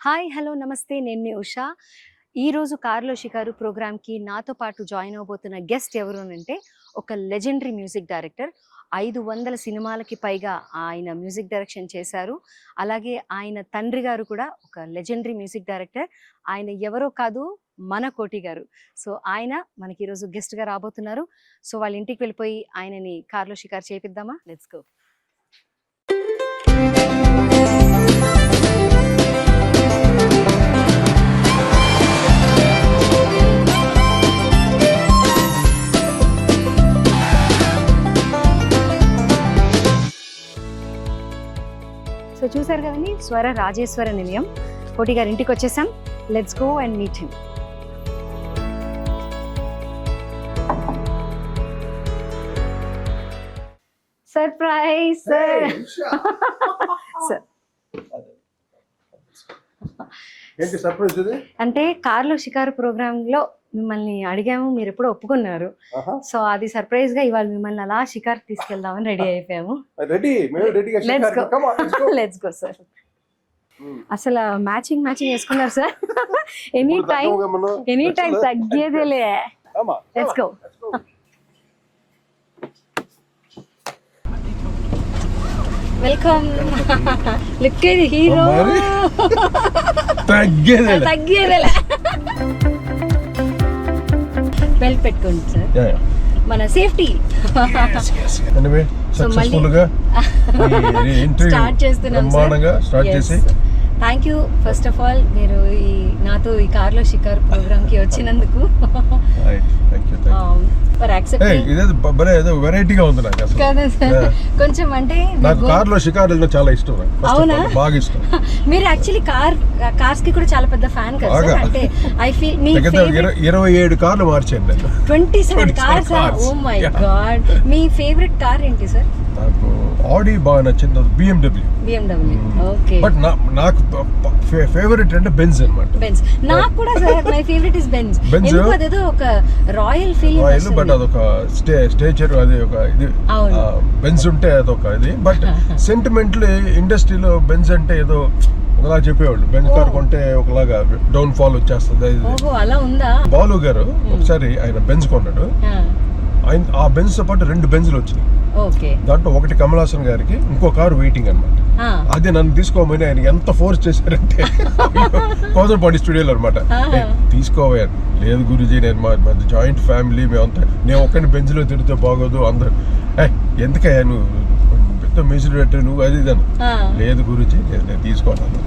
Hi hello నమస్తే, నేను మీ ఉషా. ఈరోజు కార్లో షికారు ప్రోగ్రామ్కి నాతో పాటు జాయిన్ అవబోతున్న గెస్ట్ ఎవరు అంటే ఒక లెజెండరీ మ్యూజిక్ డైరెక్టర్. 500 సినిమాలకి పైగా ఆయన మ్యూజిక్ డైరెక్షన్ చేశారు. అలాగే ఆయన తండ్రి గారు కూడా ఒక లెజెండరీ మ్యూజిక్ డైరెక్టర్. ఆయన ఎవరో కాదు, మన కోటి గారు. సో ఆయన మనకి ఈరోజు గెస్ట్గా రాబోతున్నారు. సో వాళ్ళ ఇంటికి వెళ్ళిపోయి ఆయనని కార్లో షికారు చేపిద్దామా? Let's go. సో చూసారు కదండి, స్వర రాజేశ్వర నిలయం. కోటి గారి ఇంటికి వచ్చేసాం. Let's go and meet him. Surprise sir. Sir ఏంటి సర్ప్రైజ్ ఇది? అంటే కార్లో షికారు ప్రోగ్రామ్ లో మిమ్మల్ని అడిగాము, మీరు ఎప్పుడో ఒప్పుకున్నారు. సో అది సర్ప్రైజ్ గా ఇవాళ మిమ్మల్ని అలా షికారు తీసుకెళ్దామని రెడీ అయిపోయాము. Let's go sir. అసలు మ్యాచింగ్ వేసుకున్నారు సార్. ఎనీ టైం తగ్గేదేలే. Let's go. Welcome. Look at hero. తగ్గేదేలే. బెల్ట్ పెట్టుకోండి సార్, మన సేఫ్టీ. స్టార్ట్ చేస్తున్నాం sir. Thank you first of all, మీరు నాతో ఈ కార్లో షికారు ప్రోగ్రామ్ కి వచ్చినందుకు. వెరైటీగా ఉంది నాకు అసలు. కదా సార్, కొంచెం అంటే నాకు కార్లో షికారులో చాలా ఇష్టం. అవునా? బాగా ఇష్టం. మీరు యాక్చువల్లీ కార్స్ కి కూడా చాలా పెద్ద ఫ్యాన్ కదా సార్. అంటే ఐ ఫీల్ మీ 27 కార్లు మార్చాను నేను. 27 కార్స్. Oh my god. మీ ఫేవరెట్ కార్ ఏంటి సార్? నాకు ఆడి బాగా నచ్చింది, BMW. ఓకే. బట్ నాకు ఫేవరెట్ అంటే బెంజ్ అన్నమాట. బెంజ్ నాకు కూడా sir. My favourite is Benz. ఎందుకు అదేదో ఒక రాయల్ ఫీలింగ్ వస్తుంది. బట్ అదొక స్టేచర్, అది ఒక ఇది. బెంజ్ ఉంటే అదొక ఇది. బట్ సెంటిమెంటల్ ఇండస్ట్రీలో బెంజ్ అంటే ఏదో ఒకలా చెప్పేవాళ్ళు. బెంజ్ కార్ కొంటే ఒకలాగా డౌన్ ఫాల్ వచ్చేస్తుంది. అలా ఉందా? బాలు గారు ఒకసారి ఆయన బెంజ్ కొన్నాడు. ఆ బెంజ్ తో పాటు 2 బెంజ్లు వచ్చినాయి. దాంట్లో ఒకటి కమల్ హాసన్ గారికి, ఇంకో కారు వెయిటింగ్ అన్నమాట. అది నన్ను తీసుకోమని ఆయన ఎంత ఫోర్స్ చేశారంటే కోదరపాటి స్టూడియోలో అనమాట. తీసుకోవాలి. లేదు గురుజీ, నేను మా జాయింట్ ఫ్యామిలీ, మేమంతా, నేను ఒక్కడిని బెంచ్ లో తిరిగితే బాగోదు, అందరు ఎందుకయ్యా నువ్వు పెద్ద మ్యూజిక్ డైరెక్టర్ నువ్వు, అది ఇదాను. లేదు గురుజీ, నేను తీసుకోవాలి.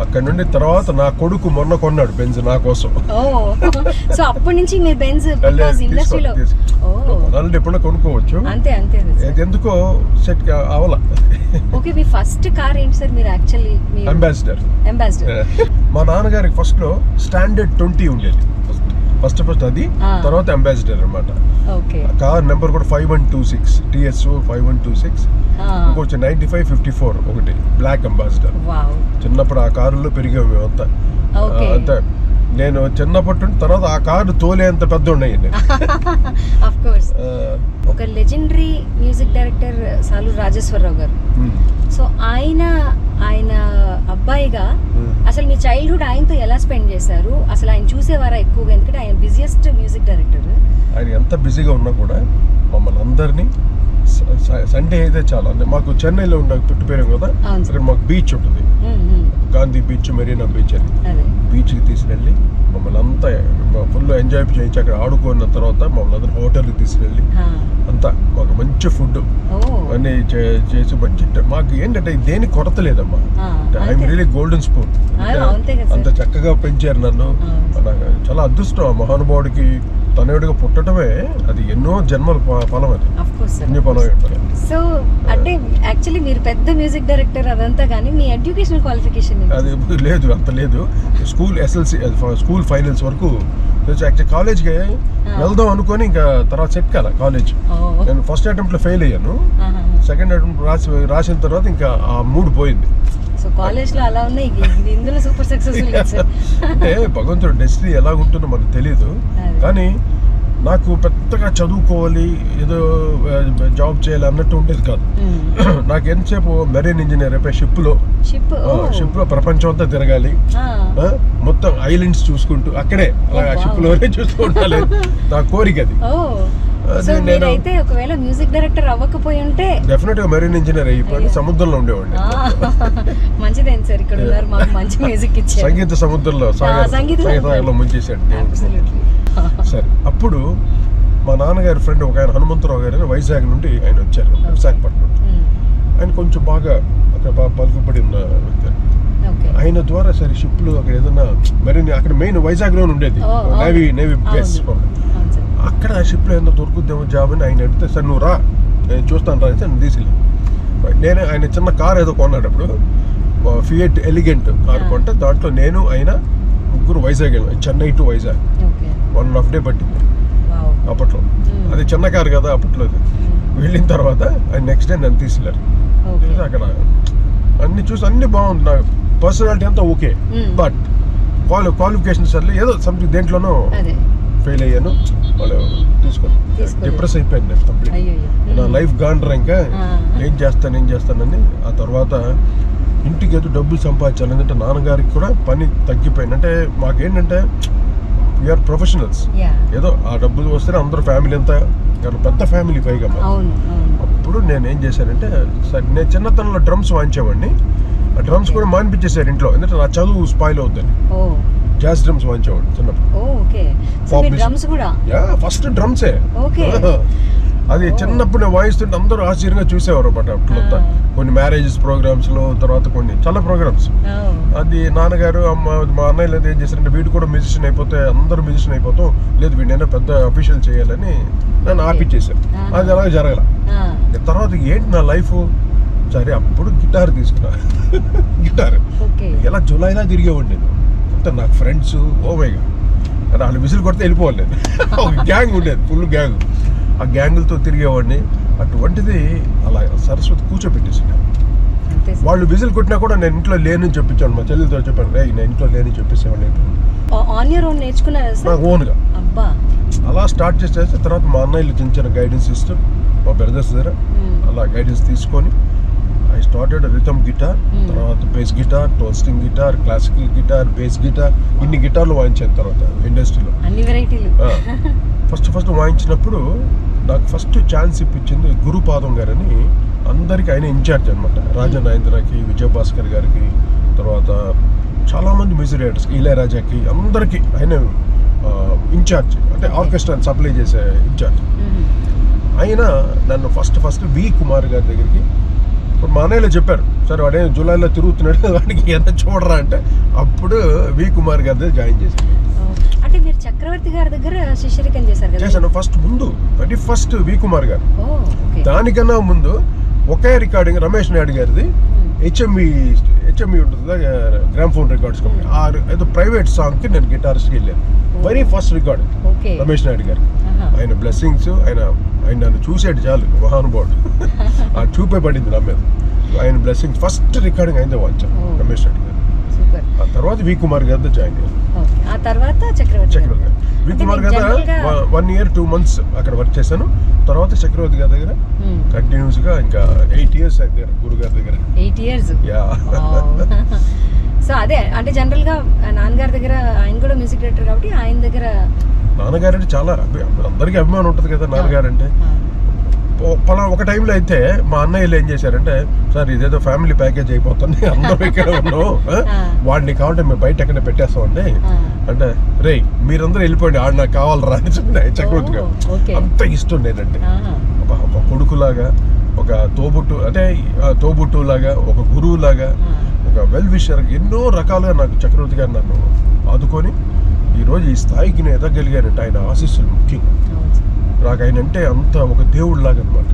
అక్కడ నుండి తర్వాత నా కొడుకు మొన్న కొన్నాడు బెంజ్ నా కోసం. సో అప్పటి నుంచి మీరు బెంజ్ ఇండస్ట్రీలో కొనాలంటే ఎప్పుడైనా కొనుక్కోవచ్చు. అంతే. ఎందుకో సెట్ అవ్వాల. ఓకే, మీ ఫస్ట్ కార్ ఏంటి సార్? మీరు యాక్చువల్లీ అంబాసిడర్. మా నాన్నగారికి ఫస్ట్ లో స్టాండర్డ్ 20 ఉండేది. ఫస్ట్ అది, తర్వాత అంబాసిడర్ అన్నమాట. కార్ నెంబర్ కూడా 5126 TSO 5126. ఇంకొచ్చి 9554 ఒకటి బ్లాక్ అంబాసిడర్. చిన్నప్పుడు ఆ కారులో పెరిగాము మేమంతా. అంతే, నేను చిన్నప్పటి నుండి తర్వాత ఆ కారు తోలేంత పెద్ద ఉన్నాయి. ఒక legendary music director Saluru Rajeswara Rao గారు. సో ఆయన అబ్బాయిగా అసలు మీ చైల్డ్హుడ్ ఆయనతో ఎలా స్పెండ్ చేశారు? అసలు ఆయన చూసేవారా ఎక్కువగా? ఎందుకంటే ఆయన బిజియెస్ట్ మ్యూజిక్ డైరెక్టర్. ఆయన ఎంత బిజీగా ఉన్నా కూడా మమ్మల్ని అందరినీ సండే అయితే చాలా, అంటే మాకు చెన్నైలో ఉండే పుట్టిపోయాం కదా, అక్కడ మాకు బీచ్ ఉంటుంది, గాంధీ బీచ్, మెరీనా బీచ్ అని. బీచ్కి తీసుకెళ్ళి మమ్మల్ని అంతా ఫుల్ ఎంజాయ్ చేయించి అక్కడ ఆడుకున్న తర్వాత మమ్మల్ని అందరూ హోటల్కి తీసుకెళ్ళి అంతా మాకు మంచి ఫుడ్ అన్నీ చేసి బడ్జెట్. మాకు ఏంటంటే దేనికి కొరత లేదమ్మా. I'm really golden spoon. అంత చక్కగా పెంచారు నన్ను. నాకు చాలా అదృష్టం ఆ మహానుభావుడికి తనయుడిగా పుట్టడమే. అది ఎన్నో జన్మల ఫలం. అది సో అంటే యాక్చువల్లీ మీరు పెద్ద మ్యూజిక్ డైరెక్టర్ అదంతా, కానీ మీ ఎడ్యుకేషనల్ క్వాలిఫికేషన్ అది లేదు, అంత లేదు. స్కూల్ SLC, స్కూల్ ఫైనల్స్ వరకు. కాలేజ్కి వెళ్దాం అనుకొని ఇంకా తర్వాత సెట్ కాల కాలేజ్. నేను ఫస్ట్ అటెంప్ట్ లో ఫెయిల్ అయ్యాను. సెకండ్ అటెంప్ట్ రాసిన తర్వాత ఇంకా ఆ మూడ్ పోయింది. సో కాలేజ్ లో అలా ఉన్నాయి, ఇందులో సూపర్ సక్సెస్ఫుల్. అంటే భగవంతుడు డెస్టినీ ఎలా ఉంటుందో మనకు తెలియదు. కానీ నాకు పెద్దగా చదువుకోవాలి ఏదో జాబ్ చేయాలి అన్నట్టు ఉండేది కాదు. నాకు ఎంతసేపు మెరైన్ ఇంజనీర్ అయిపోయి షిప్లో ప్రపంచం అంతా తిరగాలి, మొత్తం ఐలాండ్స్ చూసుకుంటూ అక్కడే అలా షిప్లోనే చూసుకుంటాలి నా కోరిక అది. నేనైతే ఒకవేళ మ్యూజిక్ డైరెక్టర్ అవ్వకపోయి ఉంటే డెఫినెట్ గా మెరైన్ ఇంజనీర్ అయిపోయి సముద్రంలో ఉండేవాడిని. మంచిదేం సార్, ఇక్కడ ఉన్నారు మాకు మంచి మ్యూజిక్ ఇచ్చారు. సంగీత సముద్రంలో సాగర్లో ముంచేశాడు. సరే, అప్పుడు మా నాన్నగారి ఫ్రెండ్ ఒక ఆయన హనుమంతరావు గారు వైజాగ్ నుండి ఆయన వచ్చారు, విశాఖపట్నం. ఆయన కొంచెం బాగా అక్కడ పలుకుబడి ఉన్న వ్యక్తి. ఆయన ద్వారా సరే షిప్లు అక్కడ ఏదన్నా మెరైన్ అక్కడ మెయిన్ వైజాగ్ లో ఉండేది నేవీ బేస్. అక్కడ షిప్లో ఏదో దొరుకుద్దేమో జాబ్ అని ఆయన అడిగితే సార్ నువ్వు రా నేను చూస్తాను రా అని తీసుకెళ్ళి నేనే ఆయన చిన్న కార్ ఏదో కొన్నాడు అప్పుడు, ఫియట్ ఎలిగెంట్ కార్ కొంటే దాంట్లో నేను ఆయన ముగ్గురు వైజాగ్ వెళ్ళాం. చెన్నై టు వైజాగ్ 1.5 day పట్టింది అప్పట్లో. అది చిన్న కారు కదా అప్పట్లో. వెళ్ళిన తర్వాత ఆయన నెక్స్ట్ డే నన్ను తీసుకెళ్ళారు. అక్కడ అన్ని చూసి అన్ని బాగుంది, నాకు పర్సనాలిటీ అంతా ఓకే, బట్ క్వాలిఫికేషన్స్ సర్లే ఏదో సంథింగ్ దేంట్లోనో ఫెయిల్ అయ్యాను. వాళ్ళు తీసుకొని డిప్రెస్ అయిపోయాను నేను కంప్లీట్. నా లైఫ్ గాండ్రా ఇంకా ఏం చేస్తానని. ఆ తర్వాత ఇంటికి ఏదో డబ్బులు సంపాదించాలి, ఎందుకంటే నాన్నగారికి కూడా పని తగ్గిపోయింది. అంటే మాకేంటంటే వీఆర్ ప్రొఫెషనల్స్, ఏదో ఆ డబ్బులు వస్తేనే అందరూ ఫ్యామిలీ అంతా పెద్ద ఫ్యామిలీ పైగా. అప్పుడు నేను ఏం చేశానంటే నేను చిన్నతనంలో డ్రమ్స్ వాయించేవాడిని. ఆ డ్రమ్స్ కూడా మానిపించేశారు ఇంట్లో, ఎందుకంటే నా చదువు స్పాయిల్ అవుద్దని. జాజ్ డ్రమ్స్ వాయించేవాడు చిన్నప్పుడు. ఫస్ట్ డ్రమ్సే. అది చిన్నప్పుడు నేను వాయిస్తుంటే అందరూ ఆశ్చర్యంగా చూసేవారు అన్నమాట. అట్లంతా కొన్ని మ్యారేజెస్ ప్రోగ్రామ్స్ లో, తర్వాత కొన్ని చాలా ప్రోగ్రామ్స్. అది నాన్నగారు మా అన్నయ్యలు ఏం చేశారంటే వీడు కూడా మ్యూజిషియన్ అయిపోతే అందరూ మ్యూజిషియన్ అయిపోతాం, లేదు వీడినైనా పెద్ద అఫీషియల్ చేయాలని నన్ను ఆపిచ్చేసారు. అది అలాగే జరగల. తర్వాత ఏంటి నా లైఫ్, సరే అప్పుడు గిటార్ తీసుకున్నా. గిటార్ ఎలా జులైలా తిరిగేవాడు నేను. అంతా నాకు ఫ్రెండ్స్ ఓమేగా వాళ్ళు విజిల్ కొడితే వెళ్ళిపోవాలి నేను. ఒక గ్యాంగ్ ఉండేది, ఫుల్ గ్యాంగ్. ఆ గ్యాంగులతో తిరిగేవాడిని. అటువంటిది అలా సరస్వతి కూర్చోబెట్టేసాను. వాళ్ళు విజిల్ కొట్టినా కూడా నేను ఇంట్లో లేనని చెప్పించాను. మా చెల్లెలతో చెప్పాను, నేను ఇంట్లో లేని చెప్పేసేవాడిని. నాకు ఓన్గా అలా స్టార్ట్ చేసేస్తే తర్వాత మా అన్నయ్యలు చిన్న చిన్న గైడెన్స్ ఇస్తూ, మా బ్రదర్స్ దగ్గర అలా గైడెన్స్ తీసుకొని ఐ స్టార్టెడ్ రిథమ్ గిటార్, తర్వాత base guitar, toasting guitar, classical guitar, base guitar, ఇన్ని గిటార్లు వాయించాను తర్వాత ఇండస్ట్రీలో. ఫస్ట్ వాయించినప్పుడు నాకు ఫస్ట్ ఛాన్స్ ఇప్పించింది గురుపాదం గారని. అందరికి ఆయన ఇన్ఛార్జ్ అనమాట. రాజా నాయంద్రకి, విజయభాస్కర్ గారికి, తర్వాత చాలామంది మ్యూజిక్ డైరెక్టర్స్కి, ఇళయరాజాకి, అందరికీ ఆయన ఇన్ఛార్జ్, అంటే ఆర్కెస్ట్రాని సప్లై చేసే ఇన్ఛార్జ్. ఆయన నన్ను ఫస్ట్ వి కుమార్ గారి దగ్గరికి, మా అన్నయ్యలో చెప్పారు, సరే వాడే జూలైలో తిరుగుతున్నాడు వాడికి ఎంత చూడరా అంటే, అప్పుడు వి కుమార్ గారి దగ్గర జాయిన్ చేశాను. అంటే మీరు చక్రవర్తి గారి దగ్గర శిష్యరికం చేశాను ముందు. ఫస్ట్ వి కుమార్ గారు. దానికన్నా ముందు ఒకే రికార్డింగ్ రమేష్ నాయుడు గారిది, హెచ్ఎంఈ ఉంటుంది గ్రామ్ఫోన్ రికార్డ్స్ కంపెనీ. ఏదో ప్రైవేట్ సాంగ్ కి నేను గిటారిస్ట్కి వెళ్ళాను. Very first recording Ramesh Naidu గారు. ఆయన బ్లెస్సింగ్స్, ఆయన నన్ను చూసాడు చాలు, మహానుభావుడు. ఆ చూపే పడింది నా మీద ఆయన బ్లెస్సింగ్స్. ఫస్ట్ రికార్డింగ్ అయిందే వాయించాను రమేష్ నాయుడు గారు. ఆ తర్వాత వి కుమార్ గారితో జాయిన్ అయ్యాను. ఆ తర్వాత చక్రవర్తి గారు. వి కుమార్ గారు 1 year 2 months అక్కడ వర్క్ చేశాను. తర్వాత చక్రవర్తి గారి దగ్గర కంటిన్యూస్ గా ఇంకా 8 years అయితే గురు గారి దగ్గర. 8 years. సో అదే అంటే జనరల్ గా నాన్నగారి దగ్గర, ఆయన కూడా మ్యూజిక్ డైరెక్టర్ కాబట్టి ఆయన దగ్గర. నాన్నగారు అంటే చాలా అందరికీ అభిమానం ఉంటుంది కదా నాన్నగారు అంటే. ఒక టైంలో అయితే మా అన్నయ్యలు ఏం చేశారంటే, సార్ ఇదేదో ఫ్యామిలీ ప్యాకేజ్ అయిపోతుంది, అందరూ ఇక్కడ ఉన్నాం, వాడిని కావాలంటే మేము బయట ఎక్కడ పెట్టేస్తామండి అంటే, రే మీరందరూ వెళ్ళిపోండి, ఆడు నాకు కావాలరా అని చెప్పిన చక్రవర్తి గారు. అంత ఇష్టం నేనంటే, ఒక కొడుకులాగా, ఒక తోబుట్టులాగా, ఒక గురువులాగా, ఒక వెల్ విషర్, ఎన్నో రకాలుగా నాకు చక్రవర్తి గారు నన్ను ఆదుకొని ఈరోజు ఈ స్థాయికి నేను ఎదగలిగానంటే ఆయన ఆశీస్సులు ముఖ్యంగా. నాకు ఆయన అంటే అంత ఒక దేవుడు లాగా అనమాట.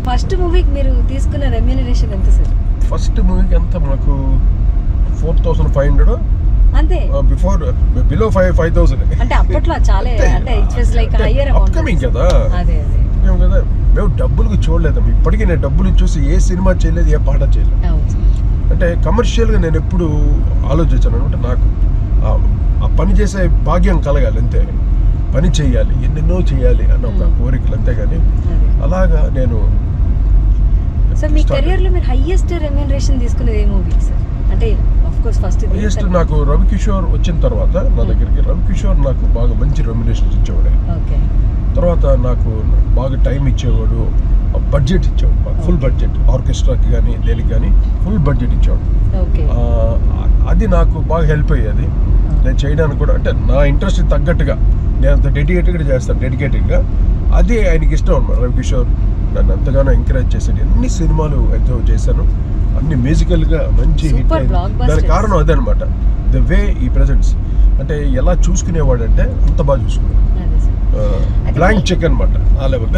ఫస్ట్ మూవీకి మీరు తీసుకున్న రెమ్యూనరేషన్ ఎంత సార్? ఫస్ట్ మూవీకి ఎంత మాకు 4,500 అంతే. బిలో 5,000. అంటే అప్పట్లో చాలా, అంటే it was like higher amount. Upcoming కదా. అదే కదా, మేము డబ్బులకు చూడలేదు. ఇప్పటికీ నేను డబ్బులు చూసి ఏ సినిమా చేయలేదు, ఏ పాట చేయలేదు. అంటే కమర్షియల్గా నేను ఎప్పుడు ఆలోచించాను అనమాట. నాకు ఆ పని చేసే భాగ్యం కలగాలి అంతే. పని చేయాలి, ఎన్నెన్నో చేయాలి అన్న ఒక కోరికలు, అంతేగాని అలాగా నేను. సార్ మీ కెరియర్ లో మీరు హైయెస్ట్ రెమ్యూనరేషన్ తీసుకునేది ఏ మూవీ సార్? అంటే ఆఫ్ కోర్స్ ఫస్ట్ హైయెస్ట్ నాకు రవికిషోర్ వచ్చిన తర్వాత నా దగ్గరికి రవికిషోర్ నాకు బాగా మంచి రెమ్యూనరేషన్ ఇచ్చేవాడు. ఓకే. తర్వాత నాకు బాగా టైం ఇచ్చేవాడు, బడ్జెట్ ఇచ్చేవాడు, ఫుల్ బడ్జెట్, ఆర్కెస్ట్రాకి కానీ దేనికి కానీ ఫుల్ బడ్జెట్ ఇచ్చేవాడు. ఓకే. అది నాకు బాగా హెల్ప్ అయ్యేది నేను చేయడానికి కూడా. అంటే నా ఇంట్రెస్ట్ తగ్గట్టుగా నేను అంత డెడికేటెడ్గా చేస్తాను, డెడికేటెడ్గా. అది ఆయనకి ఇష్టం అన్నమాట. రవికిషోర్ నన్ను ఎంతగానో ఎంకరేజ్ చేశాడు. ఎన్ని సినిమాలు అయితే చేశాను, అన్ని మ్యూజికల్గా మంచి హిట్ అయింది. దానికి కారణం అదే అనమాట, ద వే ఈ ప్రజెంట్స్. అంటే ఎలా చూసుకునేవాడు అంటే అంత బాగా చూసుకునేవాడు. బ్లాంక్ చెక్ అనమాట ఆ లెవెల్.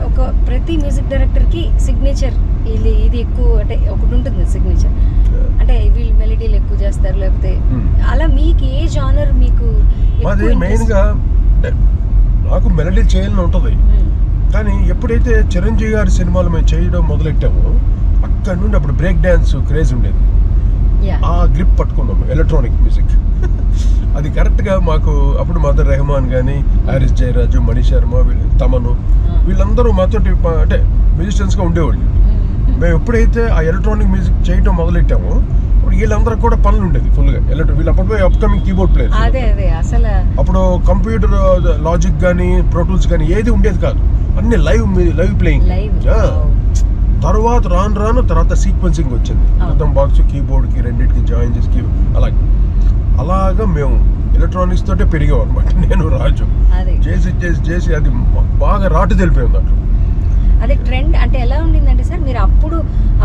ఒక ప్రతి మ్యూజిక్ డైరెక్టర్ కి సిగ్నేచర్ ఇది ఎక్కువ, అంటే ఒకటి ఉంటుంది సిగ్నేచర్, అంటే వీళ్ళు మెలడీలు ఎక్కువ చేస్తారు లేకపోతే అలా. మీకు ఏ జానర్ మీకు? అది మెయిన్గా నాకు మెలడీ చేయాలని ఉంటుంది, కానీ ఎప్పుడైతే చిరంజీవి గారి సినిమాలు మేము చేయడం మొదలెట్టామో అక్కడ నుండి అప్పుడు బ్రేక్ డ్యాన్స్ క్రేజ్ ఉండేది. ఆ గ్రిప్ పట్టుకున్నాము ఎలక్ట్రానిక్ మ్యూజిక్. అది కరెక్ట్గా మాకు అప్పుడు మదర్ రెహమాన్ కానీ, హారిస్ జయరాజు, మణి శర్మ, తమను, వీళ్ళందరూ మాతో అంటే మ్యూజిషియన్స్గా ఉండేవాళ్ళు. మేము ఎప్పుడైతే ఆ ఎలక్ట్రానిక్ మ్యూజిక్ చేయడం మొదలెట్టామో వీళ్ళందరూ కూడా పనులు ఉండేది ఫుల్గా. వీళ్ళు అప్పుడు అప్కమింగ్ కీబోర్డ్ ప్లేయర్స్. అప్పుడు కంప్యూటర్ లాజిక్ కానీ, ప్రోటూల్స్ కానీ ఏది ఉండేది కాదు, అన్ని లైవ్ ప్లేయింగ్. తర్వాత తర్వాత సీక్వెన్సింగ్ వచ్చింది. మొత్తం బాక్స్ కీబోర్డ్కి రెండింటికి జాయిన్ చేసి అలాగా మేము ఎలక్ట్రానిక్స్ తోటే పెరిగాం అనమాట. నేను రాజు చేసి అది బాగా రాటు తెలిపోయింది అట్లా. అదే ట్రెండ్ అంటే ఎలా ఉండిందంటే సార్, మీరు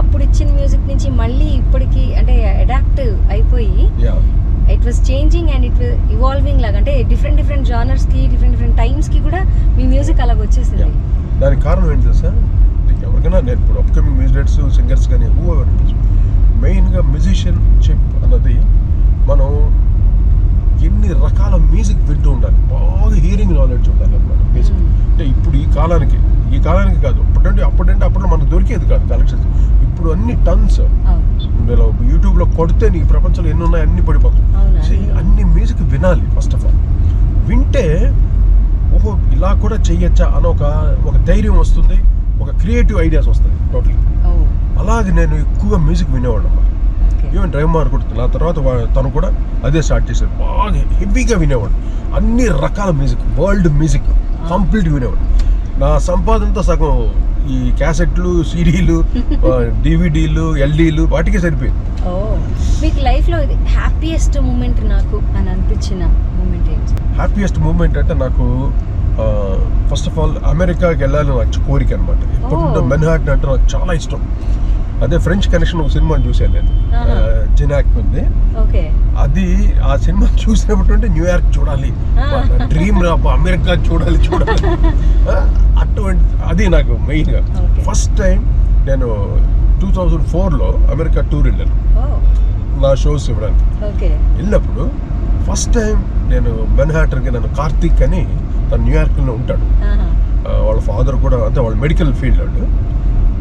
అప్పుడు ఇచ్చిన మ్యూజిక్ నుంచి మళ్ళీ ఇప్పటికి అంటే అడాప్ట్ అయిపోయి it was changing and it was evolving లాగా, అంటే డిఫరెంట్ జానర్స్ కి డిఫరెంట్ టైమ్స్ కి కూడా మీ మ్యూజిక్ అలాగ వచ్చేసింది. దానికి కారణం ఏంటి సార్? ఎవరికైనా నేను ఇప్పుడు అప్కమింగ్ మ్యూజిక్ సింగర్స్ కానీ మెయిన్గా మ్యూజిషియన్షిప్ అన్నది మనం ఎన్ని రకాల మ్యూజిక్ వింటూ ఉండాలి, బాగా హియరింగ్ నాలెడ్జ్ ఉండాలి అన్నమాట మ్యూజిక్. అంటే ఇప్పుడు ఈ కాలానికి కాదు, అప్పట్లో మనకు దొరికేది కాదు కలెక్షన్స్. ఇప్పుడు అన్ని టన్స్ యూట్యూబ్లో కొడితే నీకు ప్రపంచంలో ఎన్ని ఉన్నాయి అన్ని పడిపోతాయి. అన్ని మ్యూజిక్ వినాలి ఫస్ట్ ఆఫ్ ఆల్. వింటే ఓహో ఇలా కూడా చెయ్యొచ్చా అని ఒక ధైర్యం వస్తుంది, ఒక క్రియేటివ్ ఐడియాస్ వస్తాయి టోటల్. అలాగే నేను ఎక్కువగా మ్యూజిక్ వినేవాడు అన్నమాట. ఈవెన్ రెహమాన్ కూడా ఆ తర్వాత తను కూడా అదే స్టార్ట్ చేశాడు. బాగా హెవీగా వినేవాడు, అన్ని రకాల మ్యూజిక్, వరల్డ్ మ్యూజిక్ కంప్లీట్గా వినేవాడు. నా సంపాదనతో సగం ఈ క్యాసెట్లు, సీడీలు, డివిడీలు, ఎల్డీలు వాటికే సరిపోయింది. మీకు లైఫ్లో హ్యాపీయెస్ట్ మూమెంట్ నాకు అని అనిపించిన మూమెంట్ ఏంటి? హ్యాపీయెస్ట్ మూమెంట్ అంటే నాకు ఫస్ట్ ఆఫ్ ఆల్ అమెరికాకి వెళ్ళాలని నాకు కోరిక అనమాట. ఎప్పుడు మెన్హాటన్ అంటే నాకు చాలా ఇష్టం. అదే ఫ్రెంచ్ కనెక్షన్ ఒక సినిమాని చూశాను నేను, జినాక్ ఉంది. అది ఆ సినిమా చూసినప్పుడు న్యూయార్క్ చూడాలి, డ్రీమ్ రా, అమెరికా చూడాలి అటువంటి. అది నాకు మెయిన్గా ఫస్ట్ టైం నేను 2004లో అమెరికా టూర్ వెళ్ళాను నా షోస్ ఇవ్వడానికి. వెళ్ళినప్పుడు ఫస్ట్ టైం నేను మెన్హాటన్కి, నన్ను కార్తీక్ అని తను న్యూయార్క్లో ఉంటాడు, వాళ్ళ ఫాదర్ కూడా అంటే వాళ్ళ మెడికల్ ఫీల్డ్ వాళ్ళు.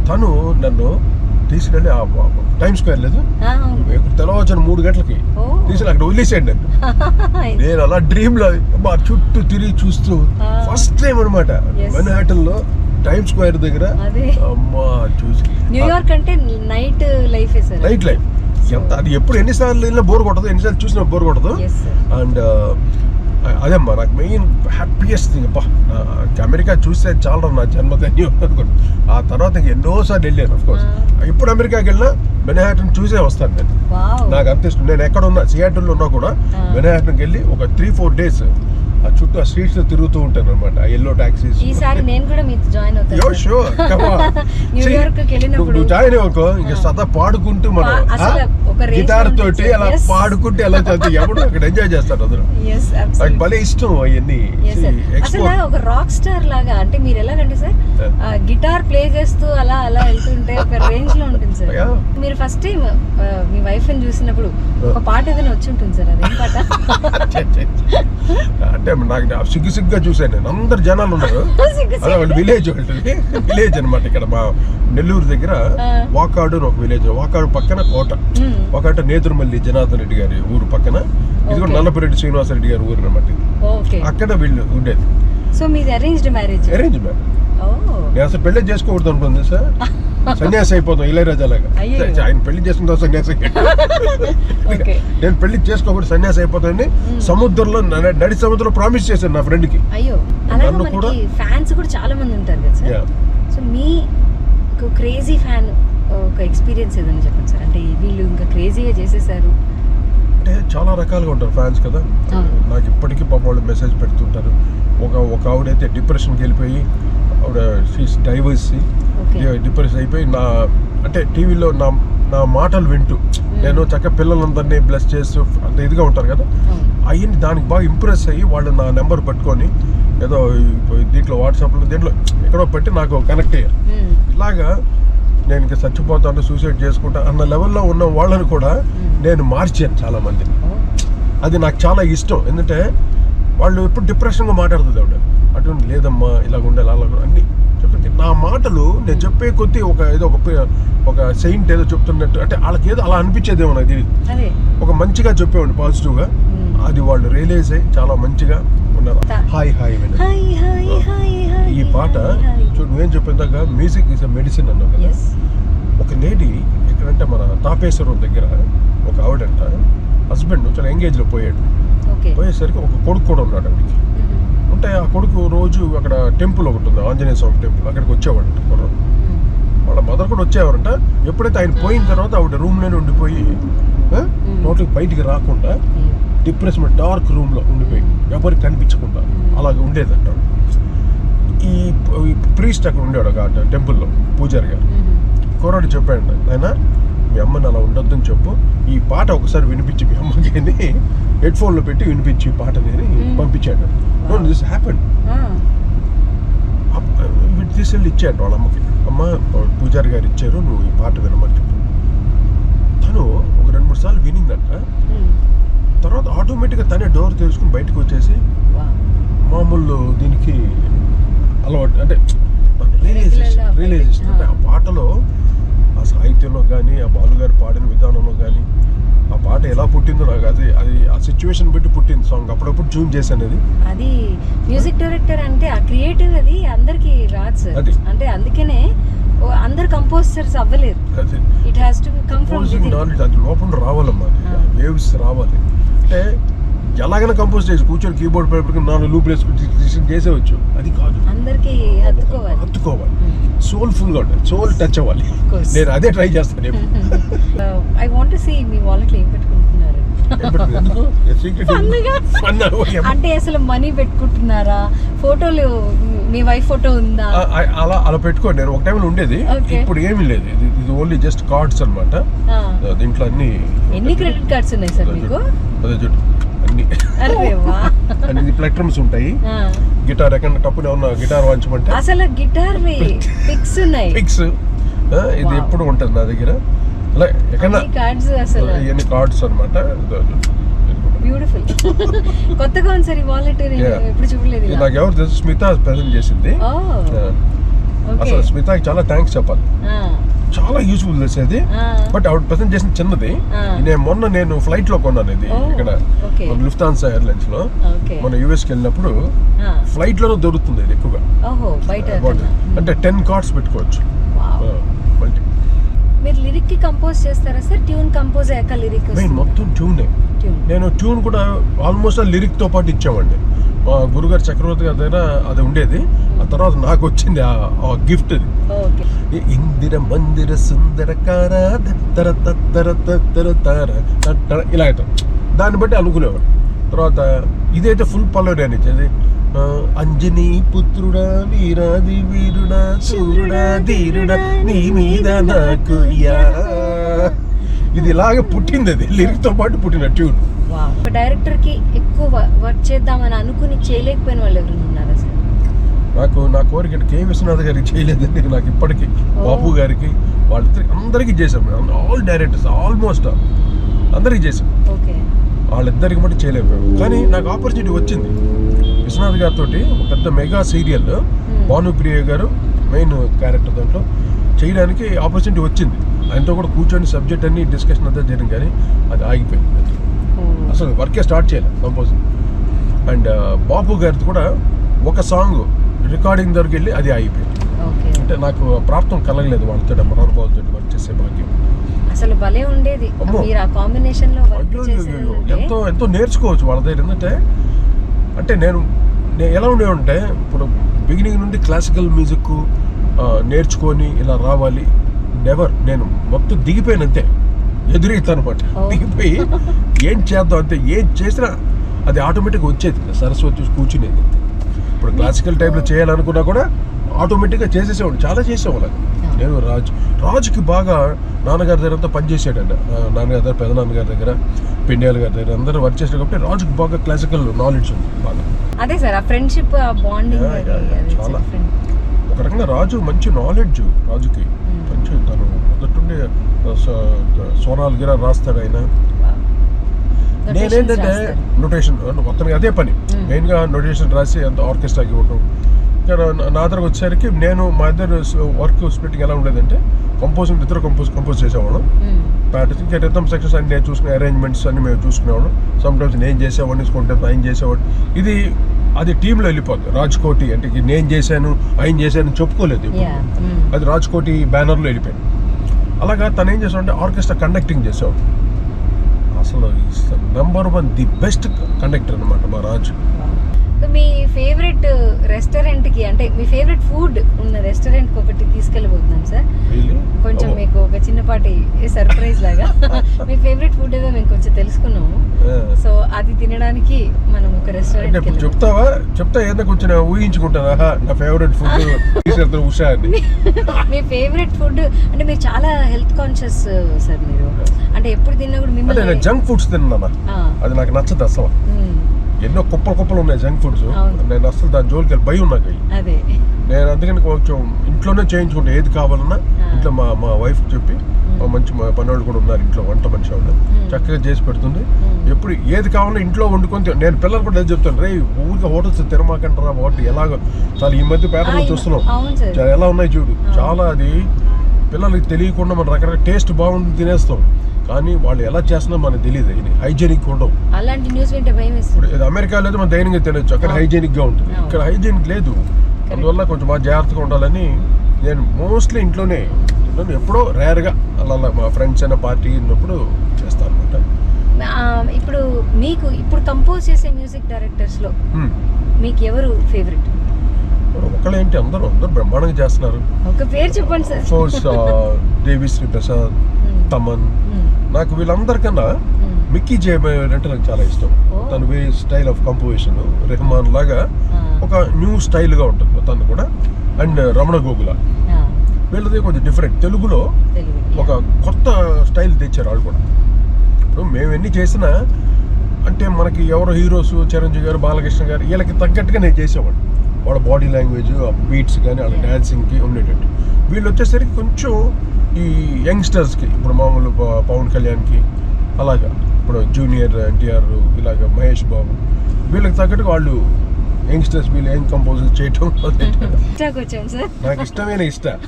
తను నన్ను తీసుకెళ్ళి టైమ్ స్క్వేర్ లేదు తెల్లవారుజామున 3 గంటలకి తీసుకెళ్ళి అక్కడ వదిలేసాడు నన్ను. నేను అలా డ్రీమ్ లో మా చుట్టూ తిరిగి చూస్తూ ఫస్ట్ టైం అనమాట మెన్హాటన్ లో టైమ్ స్క్వేర్ దగ్గర అమ్మా చూసి. న్యూయార్క్ అంటే నైట్ లైఫ్ ఎంత అది ఎప్పుడు ఎన్నిసార్లు వెళ్ళినా బోర్ కొట్టదు, ఎన్నిసార్లు చూసినా బోర్ కొట్టదు. అండ్ అదేమ్మా నాకు మెయిన్ హ్యాపీయెస్ట్ థింగ్. అబ్బా అమెరికా చూస్తే చాలా నా జన్మధన్యం అనుకోండి. ఆ తర్వాత ఎన్నోసార్లు వెళ్ళాను అఫ్కోర్స్. ఇప్పుడు అమెరికాకి వెళ్ళినా మెన్హాటన్ చూసే వస్తాను నేను. నాకు అంత ఇష్టం. నేను ఎక్కడ ఉన్నా, సియాటిల్లో ఉన్నా కూడా మెన్హాటన్కి వెళ్ళి ఒక 3-4 days ఆ చుట్టూ ఆ స్ట్రీట్స్ లో తిరుగుతూ ఉంటాను అనమాట, ఆ ఎల్లో టాక్సీస్. ఈసారి నేను కూడా మీతో జాయిన్ అవుతాను. నువ్వు జాయిన్ అవ్వకో, ఇంకా సదా పాడుకుంటూ మనం గిటార్ తోటి అలా పాడుకుంటూ ఎలా చదువుతాం, ఎవడు అక్కడ ఎంజాయ్ చేస్తారు అందరూ. నాకు భలే ఇష్టం అవన్నీ. అసలు ఒక రాక్ స్టార్ లాగా, అంటే మీరు ఎలాగంటే సార్ గిటార్ ప్లే చేస్తూ అలా వెళ్తుంటే ఒక రేంజ్ లో ఉంటుంది సార్. మీరు ఫస్ట్ టైం మీ వైఫ్ ని చూసినప్పుడు ఒక పాట ఏదైనా వచ్చి ఉంటుంది సార్, అదేం పాట? అంటే నాకు సిగ్గుగా చూసాను నేను. అందరు జనాలు ఉన్నారు, అదే వాళ్ళు విలేజ్ అనమాట. ఇక్కడ మా నెల్లూరు దగ్గర వాకాడు ఒక విలేజ్, వాకాడు పక్కన కోట, ఒకట నేదురుమల్లి జనార్దన్ రెడ్డి గారి ఊరు పక్కన ఇది కూడా నల్లపురెడ్డి శ్రీనివాసరెడ్డి గారి ఊరు అన్నమాట ఇది. ఓకే. అక్కడ వీళ్ళు ఉండేది. సో మీది arranged marriage? Arrange marriage. Oh. నేను అసలు పెళ్లి చేసుకోకూడదు అనుకుంది సార్, సన్యాసి అయిపోతాం ఇళయరాజా లాగా. ఆయన పెళ్లి చేసుకుంటా సన్యాసి. నేను పెళ్లి చేసుకోకూడదు సన్యాసి అయిపోతానని సముద్రంలో నడి సముద్రంలో ప్రామిస్ చేశాను నా ఫ్రెండ్ కి. అయ్యో, అలాగే మనకి ఫ్యాన్స్ కూడా చాలా మంది ఉంటారు కదా సార్. సో మీకు క్రేజీ ఫ్యాన్ ఒక ఎక్స్పీరియన్స్ ఏదైనా చెప్పండి సార్. అంటే వీళ్ళు ఇంకా క్రేజీగా చేసేసారు అంటే చాలా రకాలుగా ఉంటారు ఫ్యాన్స్ కదా. నాకు ఇప్పటికీ పాప వాళ్ళు మెసేజ్ పెడుతుంటారు. ఒక ఆవిడైతే డిప్రెషన్కి వెళ్ళిపోయి ఆవిడ డైవర్స్ డిప్రెషన్ అయిపోయి అంటే టీవీలో నా మాటలు వింటూ నేను చక్కగా పిల్లలందరినీ బ్లెస్ చేస్తూ అంత ఇదిగా ఉంటారు కదా, అయ్యింది దానికి బాగా ఇంప్రెస్ అయ్యి వాళ్ళు నా నెంబర్ పట్టుకొని ఏదో దీంట్లో వాట్సాప్లో దీంట్లో ఎక్కడో పెట్టి నాకు కనెక్ట్ అయ్యారు. ఇలాగా నేను ఇంకా చచ్చిపోతాను సూసైడ్ చేసుకుంటా అన్న లెవెల్లో ఉన్న వాళ్ళని కూడా నేను మార్చాను చాలా మందిని. అది నాకు చాలా ఇష్టం. ఎందుకంటే వాళ్ళు ఎప్పుడు డిప్రెషన్గా మాట్లాడుతుంది ఆవిడ, అటువంటి లేదమ్మా ఇలాగ ఉండాలి అలాగ అన్నీ చెప్తుంది. నా మాటలు నేను చెప్పే కొద్దీ ఒక సెయింట్ ఏదో చెప్తున్నట్టు అంటే వాళ్ళకి ఏదో అలా అనిపించేదేమో నాకు తెలియదు. ఒక మంచిగా చెప్పేవాడిని పాజిటివ్గా, అది వాళ్ళు రియలైజ్ అయ్యి చాలా మంచిగా ఉన్నారు. హాయ్ హాయ్ ఈ పాట చూడు, నువ్వేం చెప్పేదాక మ్యూజిక్ ఈజ్ అ మెడిసిన్ అన్నావు కదా. ఒక లేడీ ఎక్కడంటే మన తాపేశ్వరం దగ్గర ఒక ఆవిడంట హస్బెండ్ చాలా ఎంగేజ్లో పోయాడు. పోయేసరికి ఒక కొడుకు కూడా ఉన్నాడు ఆవిడకి. ఉంటే ఆ కొడుకు రోజు అక్కడ టెంపుల్ ఒకటి ఉంది, ఆంజనేయ స్వామి టెంపుల్, అక్కడికి వచ్చేవాడంట. వాళ్ళ మదర్ కూడా వచ్చేవారంట. ఎప్పుడైతే ఆయన పోయిన తర్వాత ఆవిడ రూమ్లోనే ఉండిపోయి టోటల్ బయటికి రాకుండా డిప్రెషన్ డార్క్ రూమ్లో ఉండిపోయి ఎవరికి కనిపించకుండా అలాగే ఉండేదంట. ఈ ప్రీస్ట్ అక్కడ ఉండేవాడు ఒక టెంపుల్లో, పూజారి గారు. కుర్రాడు చెప్పాడు, ఆయన మీ అమ్మని అలా ఉండొద్దని చెప్పు, ఈ పాట ఒకసారి వినిపించి మీ అమ్మకి అని హెడ్ఫోన్లో పెట్టి వినిపించి ఈ పాటని పంపించాడు. This happened. తీసుకెళ్ళి ఇచ్చాడు వాళ్ళ అమ్మకి. అమ్మ పూజారి గారు ఇచ్చారు, నువ్వు ఈ పాట వినమని చెప్పు. తను ఒక 2-3 సార్లు వినిందంట. తర్వాత ఆటోమేటిక్గా తనే డోర్ తెరుచుకుని బయటకు వచ్చేసి మామూలు దీనికి అలవాటు అంటే రియలైజేషన్ అంటే ఆ పాటలో ఆ సాహిత్యంలో కానీ ఆ బాలుగారు పాడిన విధానంలో కానీ ఆ పాట ఎలా పుట్టిందో నాకు అది ఆ సిచ్యువేషన్ బట్టి పుట్టింది సాంగ్. అప్పుడప్పుడు ట్యూన్ చేశాను. అది మ్యూజిక్ డైరెక్టర్ అంటే ఆ క్రియేటివ్ అది అందరికి రాదు సార్. అంటే అందుకనే అందరు కంపోజర్స్ అవ్వలేరు. It has to come from knowledge, అది లోపల రావాలమ్మా, వేవ్స్ రావాలి. అంటే ఎలాగైనా కంపోజ్ చేసి కూర్చొని కీబోర్డ్ పెట్టుకుని 4 లూప్లు వేసుకుని చేసేవచ్చు. అది కాదు, అందరికి హత్తుకోవాలి, సోల్ఫుల్ గా ఉండాలి, సోల్ టచ్ అవ్వాలి. నేను అదే ట్రై చేస్తాను. ఐ వాంట్ టు సీ మీ వాలెట్ లో ఏం పెట్టుకుంటున్నారు? అంటే అసలు మనీ పెట్టుకుంటున్నారా? ఫోటోలు మీ వైఫ్ ఫోటో ఉందా? అలా పెట్టుకోండి. నేను ఒక టైంలో ఉండేది, ఇప్పుడు ఏమీ లేదు. ఇది ఓన్లీ జస్ట్ కార్డ్స్ అన్నమాట. దీంట్లో ఎన్ని క్రెడిట్ కార్డ్స్ ఉన్నాయి సార్ మీకు? అదే చూడు అన్ని ప్లాట్ఫామ్స్ ఉంటాయి. గిటార్ ఎక్కడ టప్పునే ఉన్న గిటార్ వాయించమంటే అసలు గిటార్ పిక్స్ ఉన్నాయి. పిక్స్ ఇది ఎప్పుడు ఉంటుంది నా దగ్గర. అలా ఎక్కడ ఇవన్నీ కార్డ్స్ అన్నమాట. బ్యూటిఫుల్. కొత్తగా ఉంది సార్ ఈ వాలెట్, ఎప్పుడు చూడలేదు. నాకు ఎవరు తెలుసు, స్మిత ప్రెజెంట్ చేసింది. అసలు స్మితకి చాలా థ్యాంక్స్ చెప్పాలి. చాలా యూస్ఫుల్ చేసేది. బట్ ఆవిడ ప్రెజెంట్ చేసిన చిన్నది. నేను ఫ్లైట్ లో కొన్నాను ఇది ఇక్కడ లుఫ్తాన్సా ఎయిర్లైన్స్ లో. మన యుఎస్ కి వెళ్ళినప్పుడు ఫ్లైట్ లోనే దొరుకుతుంది ఇది ఎక్కువగా. అంటే 10 కార్డ్స్ పెట్టుకోవచ్చు. మీరు లిరిక్ కి కంపోజ్ చేస్తారా సార్? ట్యూన్ కంపోజ్ అయ్యాక లిరిక్ మొత్తం ట్యూనే. నేను ట్యూన్ కూడా ఆల్మోస్ట్ లిరిక్ తో పాటు ఇచ్చామండి. మా గురుగారు చక్రవర్తి గారి దగ్గర అది ఉండేది. ఆ తర్వాత నాకు వచ్చింది ఆ గిఫ్ట్. ఇందిర మందిర సుందరకార ఇలా దాన్ని బట్టి అనుకునేవాడు. తర్వాత ఇదైతే ఫుల్ పల్లవి అని ఇచ్చేది. అంజనీ పుత్రుడా వీరాది వీరుడా సూర్యుడా ధీరుడా నీ మీద నాకు ఇది ఇలాగే పుట్టింది. అది లిరిక్ తో పాటు పుట్టిన ట్యూన్. డైరెక్టర్ కి ఎక్కువ వర్క్ చేద్దామని అనుకుని చేయలేకపోయిన వాళ్ళు ఎవరు ఉన్నారా సార్? నా కోరిక కే విశ్వనాథ్ గారికి చేయలేదండి. నాకు ఇప్పటికీ బాబు గారికి వాళ్ళిద్దరికి అందరికీ చేశాం. ఆల్ డైరెక్టర్స్ ఆల్మోస్ట్ అందరికీ చేశాం. వాళ్ళిద్దరికి మట్టి చేయలేకపోయాం. కానీ నాకు ఆపర్చునిటీ వచ్చింది విశ్వనాథ్ గారితో. ఒక పెద్ద మెగా సీరియల్ భానుప్రియ గారు మెయిన్ క్యారెక్టర్ దాంట్లో చేయడానికి ఆపర్చునిటీ వచ్చింది. ఆయనతో కూడా కూర్చొని సబ్జెక్ట్ అన్ని డిస్కషన్ అంతా జరిగింది, కానీ అది ఆగిపోయింది. అసలు వర్కే స్టార్ట్ చేయలేదు కంపోజింగ్. అండ్ బాపు గారిది కూడా ఒక సాంగ్ రికార్డింగ్ దగ్గరికి వెళ్ళి అది అయిపోయింది. అంటే నాకు ప్రాప్తం కలగలేదు వాళ్ళతో మనోభావాలతో వర్క్ చేసే భాగ్యం. అసలు భలే ఉండేది మీరు ఆ కాంబినేషన్ లో ఎంతో ఎంతో నేర్చుకోవచ్చు వాళ్ళ దగ్గర. ఏంటంటే అంటే నేను ఎలా ఉండేవంటే ఇప్పుడు బిగినింగ్ నుండి క్లాసికల్ మ్యూజిక్ నేర్చుకొని ఇలా రావాలి నెవర్. నేను మొత్తం దిగిపోయాను అంతే, ఎదురైతే అనమాట. దిగిపోయి ఏం చేద్దాం అంతే, ఏం చేసినా అది ఆటోమేటిక్గా వచ్చేది. సరస్వతి కూర్చునేది. ఇప్పుడు క్లాసికల్ టైప్లో చేయాలనుకున్నా కూడా ఆటోమేటిక్గా చేసేసేవాడు, చాలా చేసేవాళ్ళు. నేను రాజుకి బాగా నాన్నగారి దగ్గర అంతా పనిచేసాడండి. నాన్నగారి దగ్గర, పెదనాన్నగారి దగ్గర, పెండియాల గారి దగ్గర అందరూ వర్క్ చేసాడు కాబట్టి రాజుకి బాగా క్లాసికల్ నాలెడ్జ్ ఉంది బాగా. అదే సార్ ఆ ఫ్రెండ్షిప్ బాండింగ్ చాలా. ఒక రకంగా రాజు మంచి నాలెడ్జ్, రాజుకి మంచి తను మొదటి సోనాలు గిరా రాస్తాడు ఆయన. నేనేంటంటే నోటేషన్ మొత్తానికి అదే పని మెయిన్గా నోటేషన్ రాసి అంత ఆర్కెస్ట్రాకి ఇవ్వటం. నా దగ్గరకు వచ్చేసరికి నేను మా ఇద్దరు వర్క్ స్ప్లిట్టింగ్ ఎలా ఉండేదంటే కంపోజింగ్ ఇద్దరు కంపోజ్ చేసేవాళ్ళం. ప్యాటర్న్ ఇంకా రిథమ్ సెక్షన్స్ అన్ని నేను చూసుకునే, అరేంజ్మెంట్స్ అన్ని మేము చూసుకునేవాళ్ళం. సమ్టైమ్స్ నేను చేసేవాడిని, సమ్టైమ్స్ ఆయన చేసేవాడు. అది టీంలో వెళ్ళిపోద్ది. రాజ్కోటి అంటే నేను చేశాను ఆయన చేశాను చెప్పుకోలేదు. అది రాజ్కోటి బ్యానర్లో వెళ్ళిపోయింది. అలాగా తను ఏం చేసాడంటే ఆర్కెస్ట్రా కండక్టింగ్ చేసేవాడు. అసలు #1 ది బెస్ట్ కండక్టర్ అనమాట మా రాజు. మీ ఫేవరెట్ రెస్టారెంట్కి అంటే మీ ఫేవరెట్ ఫుడ్ ఉన్న రెస్టారెంట్కి ఒకటి తీసుకెళ్ళిపోతున్నాం సార్. కొంచెం మీకు ఒక చిన్నపాటి సర్ప్రైజ్ లాగా మీ ఫేవరెట్ ఫుడ్ ఏదో మేము కొంచెం తెలుసుకున్నాము. సో అది తినడానికి మనం ఒక రెస్టారెంట్ చెప్తా ఏదో కొంచెం ఊహించుకుంటాను. నా ఫేవరెట్ ఫుడ్ ఉషా. మీ ఫేవరెట్ ఫుడ్ అంటే మీరు చాలా హెల్త్ కాన్షియస్ సార్. మీరు అంటే ఎప్పుడు తిన్నా కూడా మిమ్మల్ని జంక్ ఫుడ్స్ తిన్నా అది నాకు నచ్చదు అసలు. ఎన్నో కుప్పలు ఉన్నాయి జంక్ ఫుడ్స్. నేను అసలు దాని జోలికి భయం నాకు. నేను అందుకని కొంచెం ఇంట్లోనే చేయించుకుంటా ఏది కావాలన్నా. ఇంట్లో మా వైఫ్ చెప్పి మంచి పనివాళ్ళు కూడా ఉన్నారు ఇంట్లో, వంట మనిషి ఆవిడ చక్కగా చేసి పెడుతుంది. ఎప్పుడు ఏది కావాలన్నా ఇంట్లో వండుకొని నేను పిల్లలు కూడా ఏది చెప్తాను, రే ఊరికే హోటల్స్ తినమాకంటారా వాటి ఎలాగో. చాలా ఈ మధ్య పేపర్లో చూస్తున్నాం ఎలా ఉన్నాయి చూడు. చాలా అది పిల్లలకి తెలియకుండా మన రకరకాల టేస్ట్ బాగుంది తినేస్తాం, కానీ వాళ్ళు ఎలా చేస్తున్నా మనకు తెలియదు. హైజీనిక్ ఉండవు. అలాంటి న్యూస్ వింటే భయం వేస్తుంది. ఇప్పుడు అమెరికాలో అయితే మనం ధైర్యంగా తినొచ్చు, అక్కడ హైజీనిక్ గా ఉంటుంది. ఇక్కడ హైజీనిక్ లేదు. అందువల్ల కొంచెం బాగా జాగ్రత్తగా ఉండాలని నేను మోస్ట్లీ ఇంట్లోనే ఎప్పుడో రేర్గా అలా మా ఫ్రెండ్స్ అయినా పార్టీ ఉన్నప్పుడు చేస్తాను అనమాట. ఇప్పుడు కంపోజ్ చేసే మ్యూజిక్ డైరెక్టర్స్ లో మీకు ఎవరు ఫేవరెట్? ఒకళ్ళేంటి, అందరూ బ్రహ్మాండంగా చేస్తున్నారు. ఒక పేరు చెప్పండి సార్. ఫోర్స్ దేవిశ్రీ ప్రసాద్, తమన్. నాకు వీళ్ళందరికన్నా మిక్కీ జే అంటే నాకు చాలా ఇష్టం. తన వే స్టైల్ ఆఫ్ కంపోజిషన్ రెహమాన్ లాగా ఒక న్యూ స్టైల్గా ఉంటుంది తను కూడా. అండ్ రమణ గోగుల వీళ్ళది కొంచెం డిఫరెంట్. తెలుగులో ఒక కొత్త స్టైల్ తెచ్చారు వాళ్ళు కూడా. ఇప్పుడు మేము ఎన్ని చేసినా అంటే మనకి ఎవరో హీరోస్ చిరంజీవి గారు, బాలకృష్ణ గారు వీళ్ళకి తగ్గట్టుగా నేను చేసేవాడు. వాళ్ళ బాడీ లాంగ్వేజ్, ఆ బీట్స్ కానీ వాళ్ళ డ్యాన్సింగ్కి ఉండేటట్టు. వీళ్ళు వచ్చేసరికి కొంచెం ఈ యంగ్స్టర్స్కి ఇప్పుడు మామూలు పవన్ కళ్యాణ్కి అలాగా, ఇప్పుడు జూనియర్ ఎన్టీఆర్ ఇలాగ మహేష్ బాబు వీళ్ళకి తగ్గట్టుగా వాళ్ళు యంగ్స్టర్స్ వీళ్ళు ఏం కంపోజ్ చేయటం నాకు ఇష్టమైన ఇష్టం.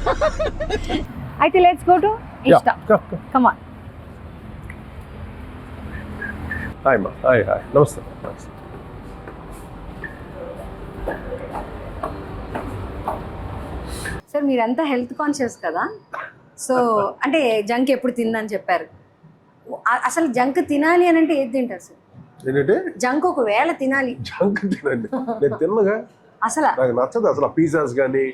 అయితే let's go to Ishta. Come on. Hi మా. హాయ్ నమస్తే. సార్ మీరంతా హెల్త్ కాన్షియస్ కదా, సో అంటే జంక్ ఎప్పుడు తిందని చెప్పారు. అసలు జంక్ తినాలి అని అంటే ఏది తింటారు సార్? ఏంటంటే జంక్ ఒకవేళ తినాలి, జంక్ తినండి. నేను తిన్నగా అసలు నాకు నచ్చదు అసలు. పిజ్జాస్ కానీ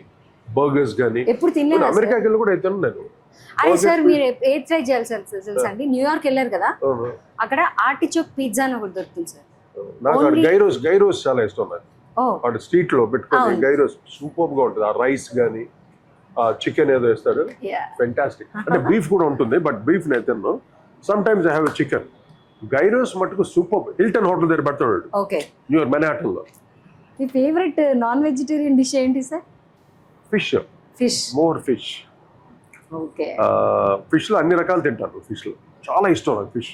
బర్గర్స్ కానీ ఎప్పుడు తినలేదు. అమెరికాకి వెళ్ళి కూడా తిన్నాను నేను. అదే సార్ మీరు ఏది ట్రై చేయాలి సార్ తెలుసా అండి? న్యూయార్క్ వెళ్ళారు కదా, అక్కడ ఆర్టిచోక్ పిజ్జా అని ఒకటి దొరుకుతుంది సార్. నాకు గైరోస్ చాలా ఇష్టం. నాకు అటు స్ట్రీట్ లో పెట్టుకుని గైరోస్ సూపర్ గా ఉంటుంది. ఆ రైస్ కానీ ఆ చికెన్ ఏదో వేస్తాడు, ఫెంటాస్టిక్. అంటే బీఫ్ కూడా ఉంటుంది, బట్ బీఫ్ నేను తిన్నాను. Sometimes I have chicken. Gyros మటుకు సూపర్. హిల్టన్ హోటల్ దగ్గర పెడతాడు న్యూయార్క్ మెన్హాటన్ లో. మీ ఫేవరెట్ నాన్ వెజిటేరియన్ డిష్ ఏంటి sir? Fish. More fish. Okay. Fish లో అన్ని రకాలు తింటాను. ఫిష్ లో చాలా ఇష్టం నాకు ఫిష్.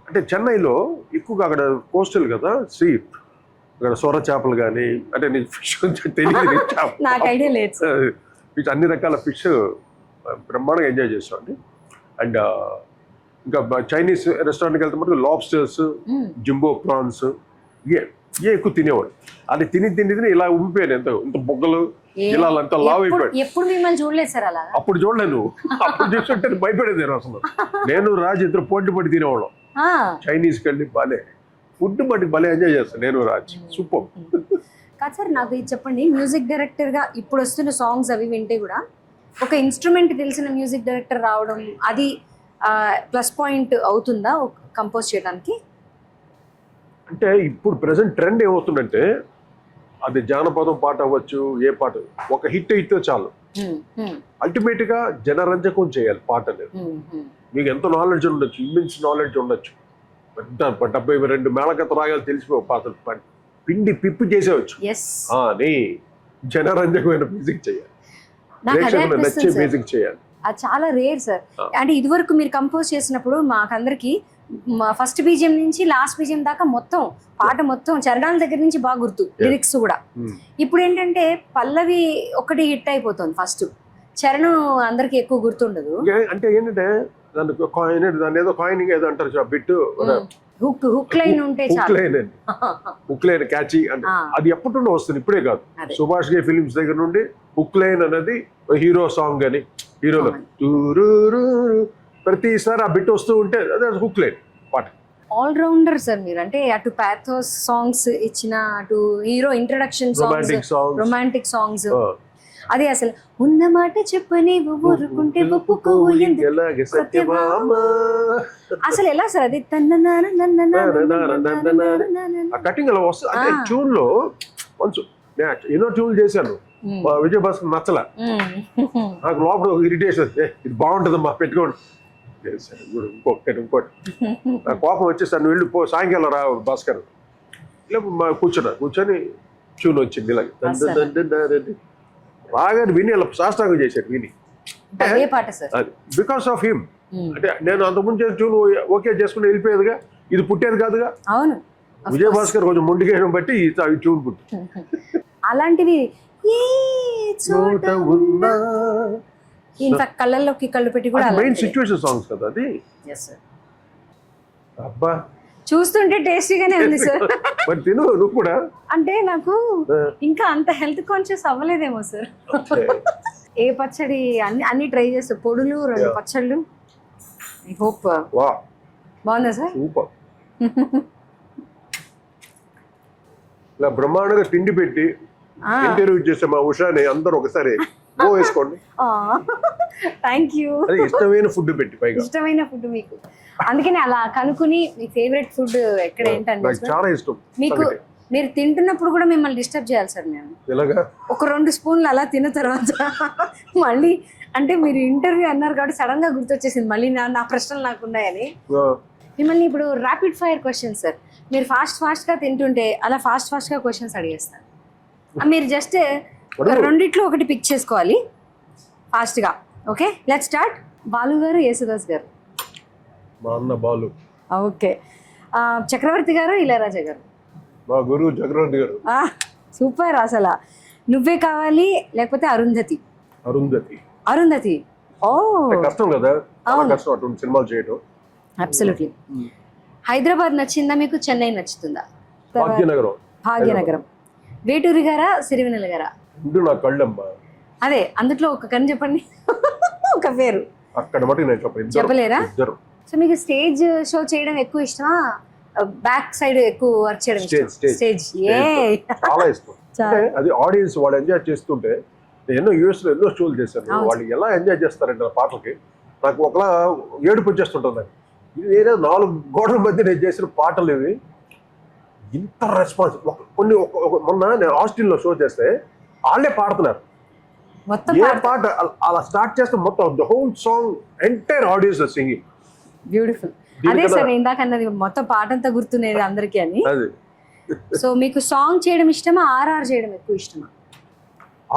అంటే చెన్నైలో ఎక్కువగా అక్కడ కోస్టల్ కదా, సీ అక్కడ సొర చేపలు కానీ, అంటే నీకు ఫిష్ కొంచెం తెలియదు, నాకు ఐడియా లేదు. ఫిష్ అన్ని రకాల ఫిష్ బ్రహ్మాండంగా ఎంజాయ్ చేస్తామండి. అండ్ ఇంకా చైనీస్ రెస్టారెంట్కి వెళ్తే మటుకు లాబ్స్టర్స్, జింబో ప్రాన్స్ ఏ ఎక్కువ తినేవాడు. అది తిని ఇలా ఉండిపోయాను, ఇంత బొగ్గలు ఇలా అంత లావ్ అయిపోయాడు. ఎప్పుడు మిమ్మల్ని చూడలేదు సార్ అలా? అప్పుడు చూడలేదు. అప్పుడు చూస్తుంటే భయపడేది అసలు. నేను రాజు ఇద్దరు పోటీ పడి తినేవాళ్ళం చైనీస్కి వెళ్ళి. భలే ఫుడ్ మటుకు భలే ఎంజాయ్ చేస్తాను నేను రాజు. సూపర్. కాదు సార్, నాకు ఇది చెప్పండి, మ్యూజిక్ డైరెక్టర్గా ఇప్పుడు వస్తున్న సాంగ్స్ అవి వింటే కూడా ఒక ఇన్స్ట్రుమెంట్ తెలిసిన మ్యూజిక్ డైరెక్టర్ రావడం అది ప్లస్ పాయింట్ అవుతుందా కంపోజ్ చేయడానికి? అంటే ఇప్పుడు ప్రెసెంట్ ట్రెండ్ ఏమవుతుందంటే, అది జానపదం పాట అవ్వచ్చు, ఏ పాట, ఒక హిట్ అయితే చాలు. అల్టిమేట్ గా జనరంజకం చేయాలి పాట అనేది. మీకు ఎంత నాలెడ్జ్ ఉండొచ్చు, ఇమ్మెన్స్ నాలెడ్జ్ ఉండొచ్చు, పెద్ద 72 మేళకత రాగాలు తెలిసిపోయి పాటలు పిండి పిప్పి చేసేవచ్చు. అని జనరంజకమైన మ్యూజిక్ చేయాలి, నచ్చే మ్యూజిక్ చేయాలి. అది చాలా రేర్ సార్. అంటే ఇదివరకు మీరు కంపోజ్ చేసినప్పుడు మాకందరికి ఫస్ట్ బీజియం నుంచి లాస్ట్ బీజియం దాకా మొత్తం పాట మొత్తం చరణాల దగ్గర నుంచి బాగా గుర్తు, లిరిక్స్ కూడా. ఇప్పుడు ఏంటంటే పల్లవి ఒకటి హిట్ అయిపోతుంది, ఫస్ట్ చరణం అందరికి ఎక్కువ గుర్తుండదు. అంటే ఏంటంటే దాని ఏదో కాయినింగ్ ఏదో అంటారు, బిట్ హుక్ లైన్ ఉంటే హుక్ లైన్ క్యాచీ అంటే అది ఎప్పటి నుండి వస్తుంది, ఇప్పుడే కాదు. సుభాష్ గే ఫిలిమ్స్ దగ్గర నుండి హుక్ లైన్ అనేది హీరో సాంగ్ అని, హీరోలో ప్రతిసారి ఆ బిట్ వస్తూ ఉంటే అదే హుక్ లైన్ పాట. ఆల్ రౌండర్ సార్ మీరు. అంటే అటు పాథోస్ సాంగ్స్ ఇచ్చిన, అటు hero introduction songs, romantic songs, అదే అసలు ఉన్న మాట చెప్పని ఊరుకుంటే ఒప్పుకోవు అసలు ఎలా సార్ అది కటింగ్ అలా వస్తుంది. అంటే ట్యూన్ లో కొంచెం ఎన్నో ట్యూన్ చేశాను, విజయ్ భాస్కర్ నచ్చల, నాకు లోపల ఇరిటేషన్, ఇది బాగుంటుందమ్మా పెట్టుకోండి, ఇంకోటి నాకు కోపం వచ్చేసాను, వెళ్ళి సాయంకాలం రా భాస్కర్, ఇలా కూర్చొని ట్యూన్ వచ్చింది ఇలా రాగానే విని అలా శాస్త్రంగా చేశాడు విని, బికాస్ ఆఫ్ హిమ్. అంటే నేను అంతకుముందు చేసిన ట్యూన్ ఓకే చేసుకుని వెళ్ళిపోయేదిగా, ఇది పుట్టేది కాదుగా. అవును, విజయ భాస్కర్ కొంచెం ముందుకేయడం బట్టి ఈ ట్యూన్ పుట్టి. అలాంటివి కళ్ళల్లోకి కళ్ళు పెట్టి కూడా మెయిన్ సిచ్యువేషన్ సాంగ్స్ కదా అది. అబ్బా చూస్తుంటే టేస్టీగానే ఉంది సార్. మరి తిను నువ్వు కూడా. అంటే నాకు ఇంకా అంత హెల్త్ కాన్షియస్ అవ్వలేదేమో సార్. ఏ పచ్చడి అన్ని ట్రై చేస్తా, పొడులు 2 పచ్చళ్ళు. ఐ హోప్ బాగుందా సార్? సూపర్. ఇలా బ్రహ్మాండంగా తిండి పెట్టి ఇంటర్వ్యూ చేసే మా ఉషాని అందరూ ఒకసారి వేసుకోండి. Thank you. ఇష్టమైన ఫుడ్ పెట్టి, పైగా ఇష్టమైన ఫుడ్ మీకు, అందుకని అలా కనుక్కుని మీ ఫేవరెట్ ఫుడ్ ఎక్కడ ఏంటంటే చాలా ఇష్టం మీకు. మీరు తింటున్నప్పుడు కూడా మిమ్మల్ని డిస్టర్బ్ చేయాలి సార్ మేము. ఒక 2 స్పూన్లు అలా తిన్న తర్వాత మళ్ళీ, అంటే మీరు ఇంటర్వ్యూ అన్నారు కాబట్టి సడన్ గా గుర్తొచ్చేసింది మళ్ళీ నా ప్రశ్నలు నాకు ఉన్నాయని. మిమ్మల్ని ఇప్పుడు ర్యాపిడ్ ఫైర్ క్వశ్చన్స్ సార్. మీరు ఫాస్ట్ గా తింటుంటే అలా ఫాస్ట్ గా క్వశ్చన్స్ అడిగేస్తారు. మీరు జస్ట్ రెండిట్లో ఒకటి పిక్ చేసుకోవాలి ఫాస్ట్ గా. Okay, let's start. బాలు గారు, యేసుదాస్ గారు? మా అన్న బాలు. ఓకే. చక్రవర్తి గారు, ఇళయరాజా గారు? మా గురువు చక్రవర్తి గారు. సూపర్. అసలు నువ్వే కావాలి లేకపోతే అరుంధతి? అరుంధతి. ఓ కష్టం కదా, కష్టం అటువంటి సినిమాలు చేయడం. అబ్సల్యూట్లీ. హైదరాబాద్ నచ్చిందా మీకు, చెన్నై నచ్చుతుందా? భాగ్యనగరం. వేటూరి గారా, సిరివెన్నెల గారా? నా కళ్ళమ్మా. అదే, అందుట్లో ఒక కని చెప్పండి, ఒక పేరు. అక్కడ మటుకు నేను చెప్పలేరా? సో మీకు స్టేజ్ షో చేయడం ఎక్కువ ఇష్టమా, బ్యాక్ సైడ్ ఎక్కువ వర్క్ చేయడం ఇష్టం? స్టేజ్ చాలా ఇష్టం. అది ఆడియన్స్ వాళ్ళు ఎంజాయ్ చేస్తుంటే, ఎన్నో యూఎస్ లో ఎన్నో షోలు చేశాను, వాళ్ళు ఎలా ఎంజాయ్ చేస్తారంటే పాటలకి నాకు ఒకలా ఏడుపు వచ్చేస్తుంటుంది. ఇది 4 గోడల మధ్య నేను చేసిన పాటలు ఇవి, ఇంత రెస్పాన్స్. మొన్న నేను ఆస్టిన్లో షో చేస్తే వాళ్ళే పాడుతున్నారు, ఏ పాట అలా స్టార్ట్ చేస్తే మొత్తం the whole song entire audience singing. Beautiful. అదే సార్ ఇందాక అన్నది, మొత్తం పాట అంతా గుర్తునేది అందరికీ అని. సో మీకు సాంగ్ చేయడం ఇష్టమా, ఆర్ఆర్ చేయడం ఎక్కువ ఇష్టమా?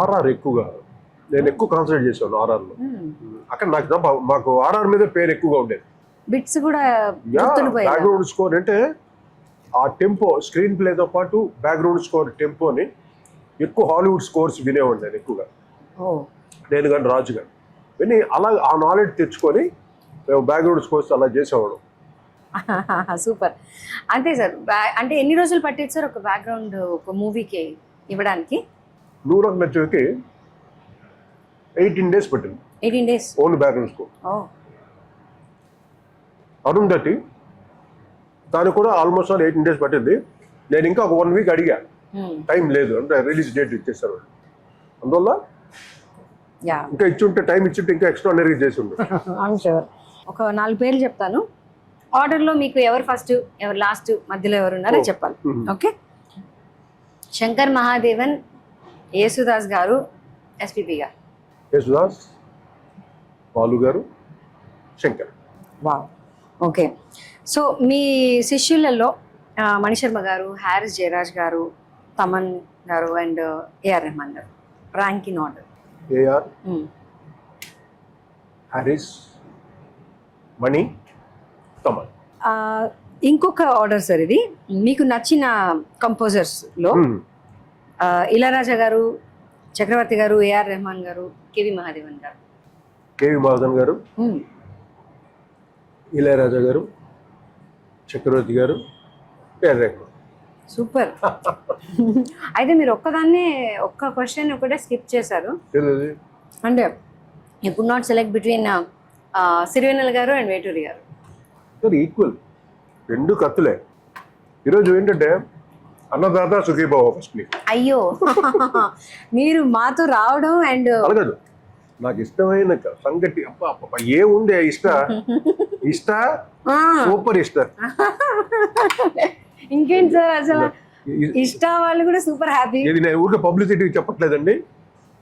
ఆర్ఆర్ ఎక్కువగా, నేను ఎక్కువ కాన్సన్ట్రేట్ చేశాను ఆర్ఆర్ లో. అక్కడ మాకు ఆర్ఆర్ మీద పేరు ఎక్కువగా ఉండేది. బిట్స్ కూడా బ్యాక్గ్రౌండ్ స్కోర్ అంటే ఆ టెంపో, స్క్రీన్ ప్లేతో పాటు బ్యాక్గ్రౌండ్ స్కోర్ టెంపోని ఎక్కువ హాలీవుడ్ స్కోర్స్ వినేవాడు నేను ఎక్కువగా, నేను కానీ రాజు గారు విని అలా ఆ నాలెడ్జ్ తెచ్చుకొని మేము బ్యాక్గ్రౌండ్ స్కోర్స్ అలా చేసేవాడు. సూపర్. అంతే సార్. అంటే ఎన్ని రోజులు పట్టేది సార్ ఒక బ్యాక్గ్రౌండ్ ఒక మూవీకి ఇవ్వడానికి? 100 నచ్చకి 18 days పట్టింది. 18 days only background score. Arundhati దానికి కూడా ఆల్మోస్ట్ 18 days పట్టింది. నేను ఇంకా ఒక 1 week అడిగా, టైం లేదు అంటే రిలీజ్ డేట్ ఇచ్చేస్తారు. అందువల్ల ఇంకా ఇచ్చుంటే టైం ఇచ్చుంటే ఇంకా ఎక్స్ట్రాడనరీ చేసి ఉండే. ఒక 4 పేర్లు చెప్తాను, ఆర్డర్లో మీకు ఎవరు ఫస్ట్ ఎవరు లాస్ట్ మధ్యలో ఎవరు ఉన్నారో చెప్పాలి. ఓకే. శంకర్ మహాదేవన్, యేసుదాస్ గారు, ఎస్పీపీ గారు. యేసుదాస్, బాలు గారు, శంకర్. వావ్. ఓకే. సో మీ శిష్యులలో మణిశర్మ గారు, హారిస్ జయరాజ్ గారు, తమన్ గారు అండ్ ఏఆర్ రెహమాన్ గారు. Rank in order. AR, Harris, Mani, Thaman. ఇంకొక ఆర్డర్ సార్ ఇది. మీకు నచ్చిన కంపోజర్స్లో ఇళయరాజా గారు, చక్రవర్తి గారు, ఏఆర్ రెహమాన్ గారు, కేవి మహాదేవన్ గారు. కేవి మహాదేవన్ గారు, ఇళయరాజా గారు, చక్రవర్తి గారు, ఏఆర్ రెహమాన్. సూపర్. అయితే మీరు ఒక్క క్వశ్చన్ ఒకటే స్కిప్ చేశారు. అంటే you could not select between Sirivennela గారు అండ్ వేటూరి గారు. ఈక్వల్, రెండు కత్తులే. ఈరోజు ఏంటంటే అన్నదాత సుఖీభావ ఫస్ట్. అయ్యో, మీరు మాతో రావడం అండ్ అలాగదు, నాకు ఇష్టమైన సంగటి ఏముంది ఇష్ట సూపర్ ఇష్ట. ఇంకేంటి సార్, అసలు ఇష్ట వాళ్ళు కూడా సూపర్ హ్యాపీ. ఇది నేను ఊరికే పబ్లిసిటీ చెప్పట్లేదండి.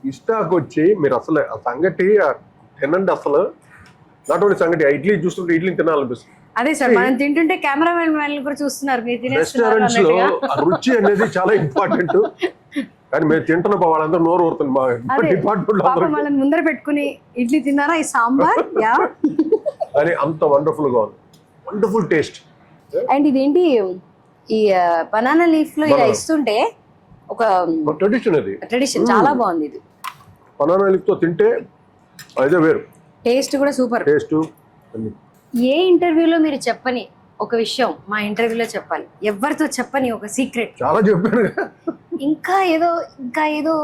ఇష్టాకు వచ్చి మీరు అసలు ఆ సంగటి తినండి. అసలు నాట్ ఓన్లీ సంగటి, ఇడ్లీ చూస్తుంటే ఇడ్లీ తినాలనిపిస్తుంది. అదే సార్, మనం తింటుంటే కెమెరామెన్ వాళ్ళు కూడా చూస్తున్నారు మీరు తినేస్తున్నారు. రెస్టారెంట్స్ లో రుచి అనేది చాలా ఇంపార్టెంట్. కానీ మేము తింటున్న వాళ్ళందరూ నోరు ఊరుతుంది. మా డిపార్ట్మెంట్ వాళ్ళని ముందర పెట్టుకుని ఇడ్లీ తిన్నారా, ఈ సాంబార్ అని అంత వండర్ఫుల్ గా ఉంది. Wonderful taste. అండ్ ఇదేంటి ఈ బనానా లీఫ్ లో ఇలా ఇస్తుంటే ఒక ట్రెడిషన్, అది ట్రెడిషన్ చాలా బాగుంది. ఇది బనానా లీఫ్ తో తింటే అదే వేరు టేస్ట్ కూడా సూపర్. టేస్ట్. ఏ ఇంటర్వ్యూలో మీరు చెప్పని ఒక విషయం మా ఇంటర్వ్యూలో చెప్పాలి, ఎవరితో చెప్పని ఒక సీక్రెట్. చాలా చెప్పాను. ఇంకా ఏదో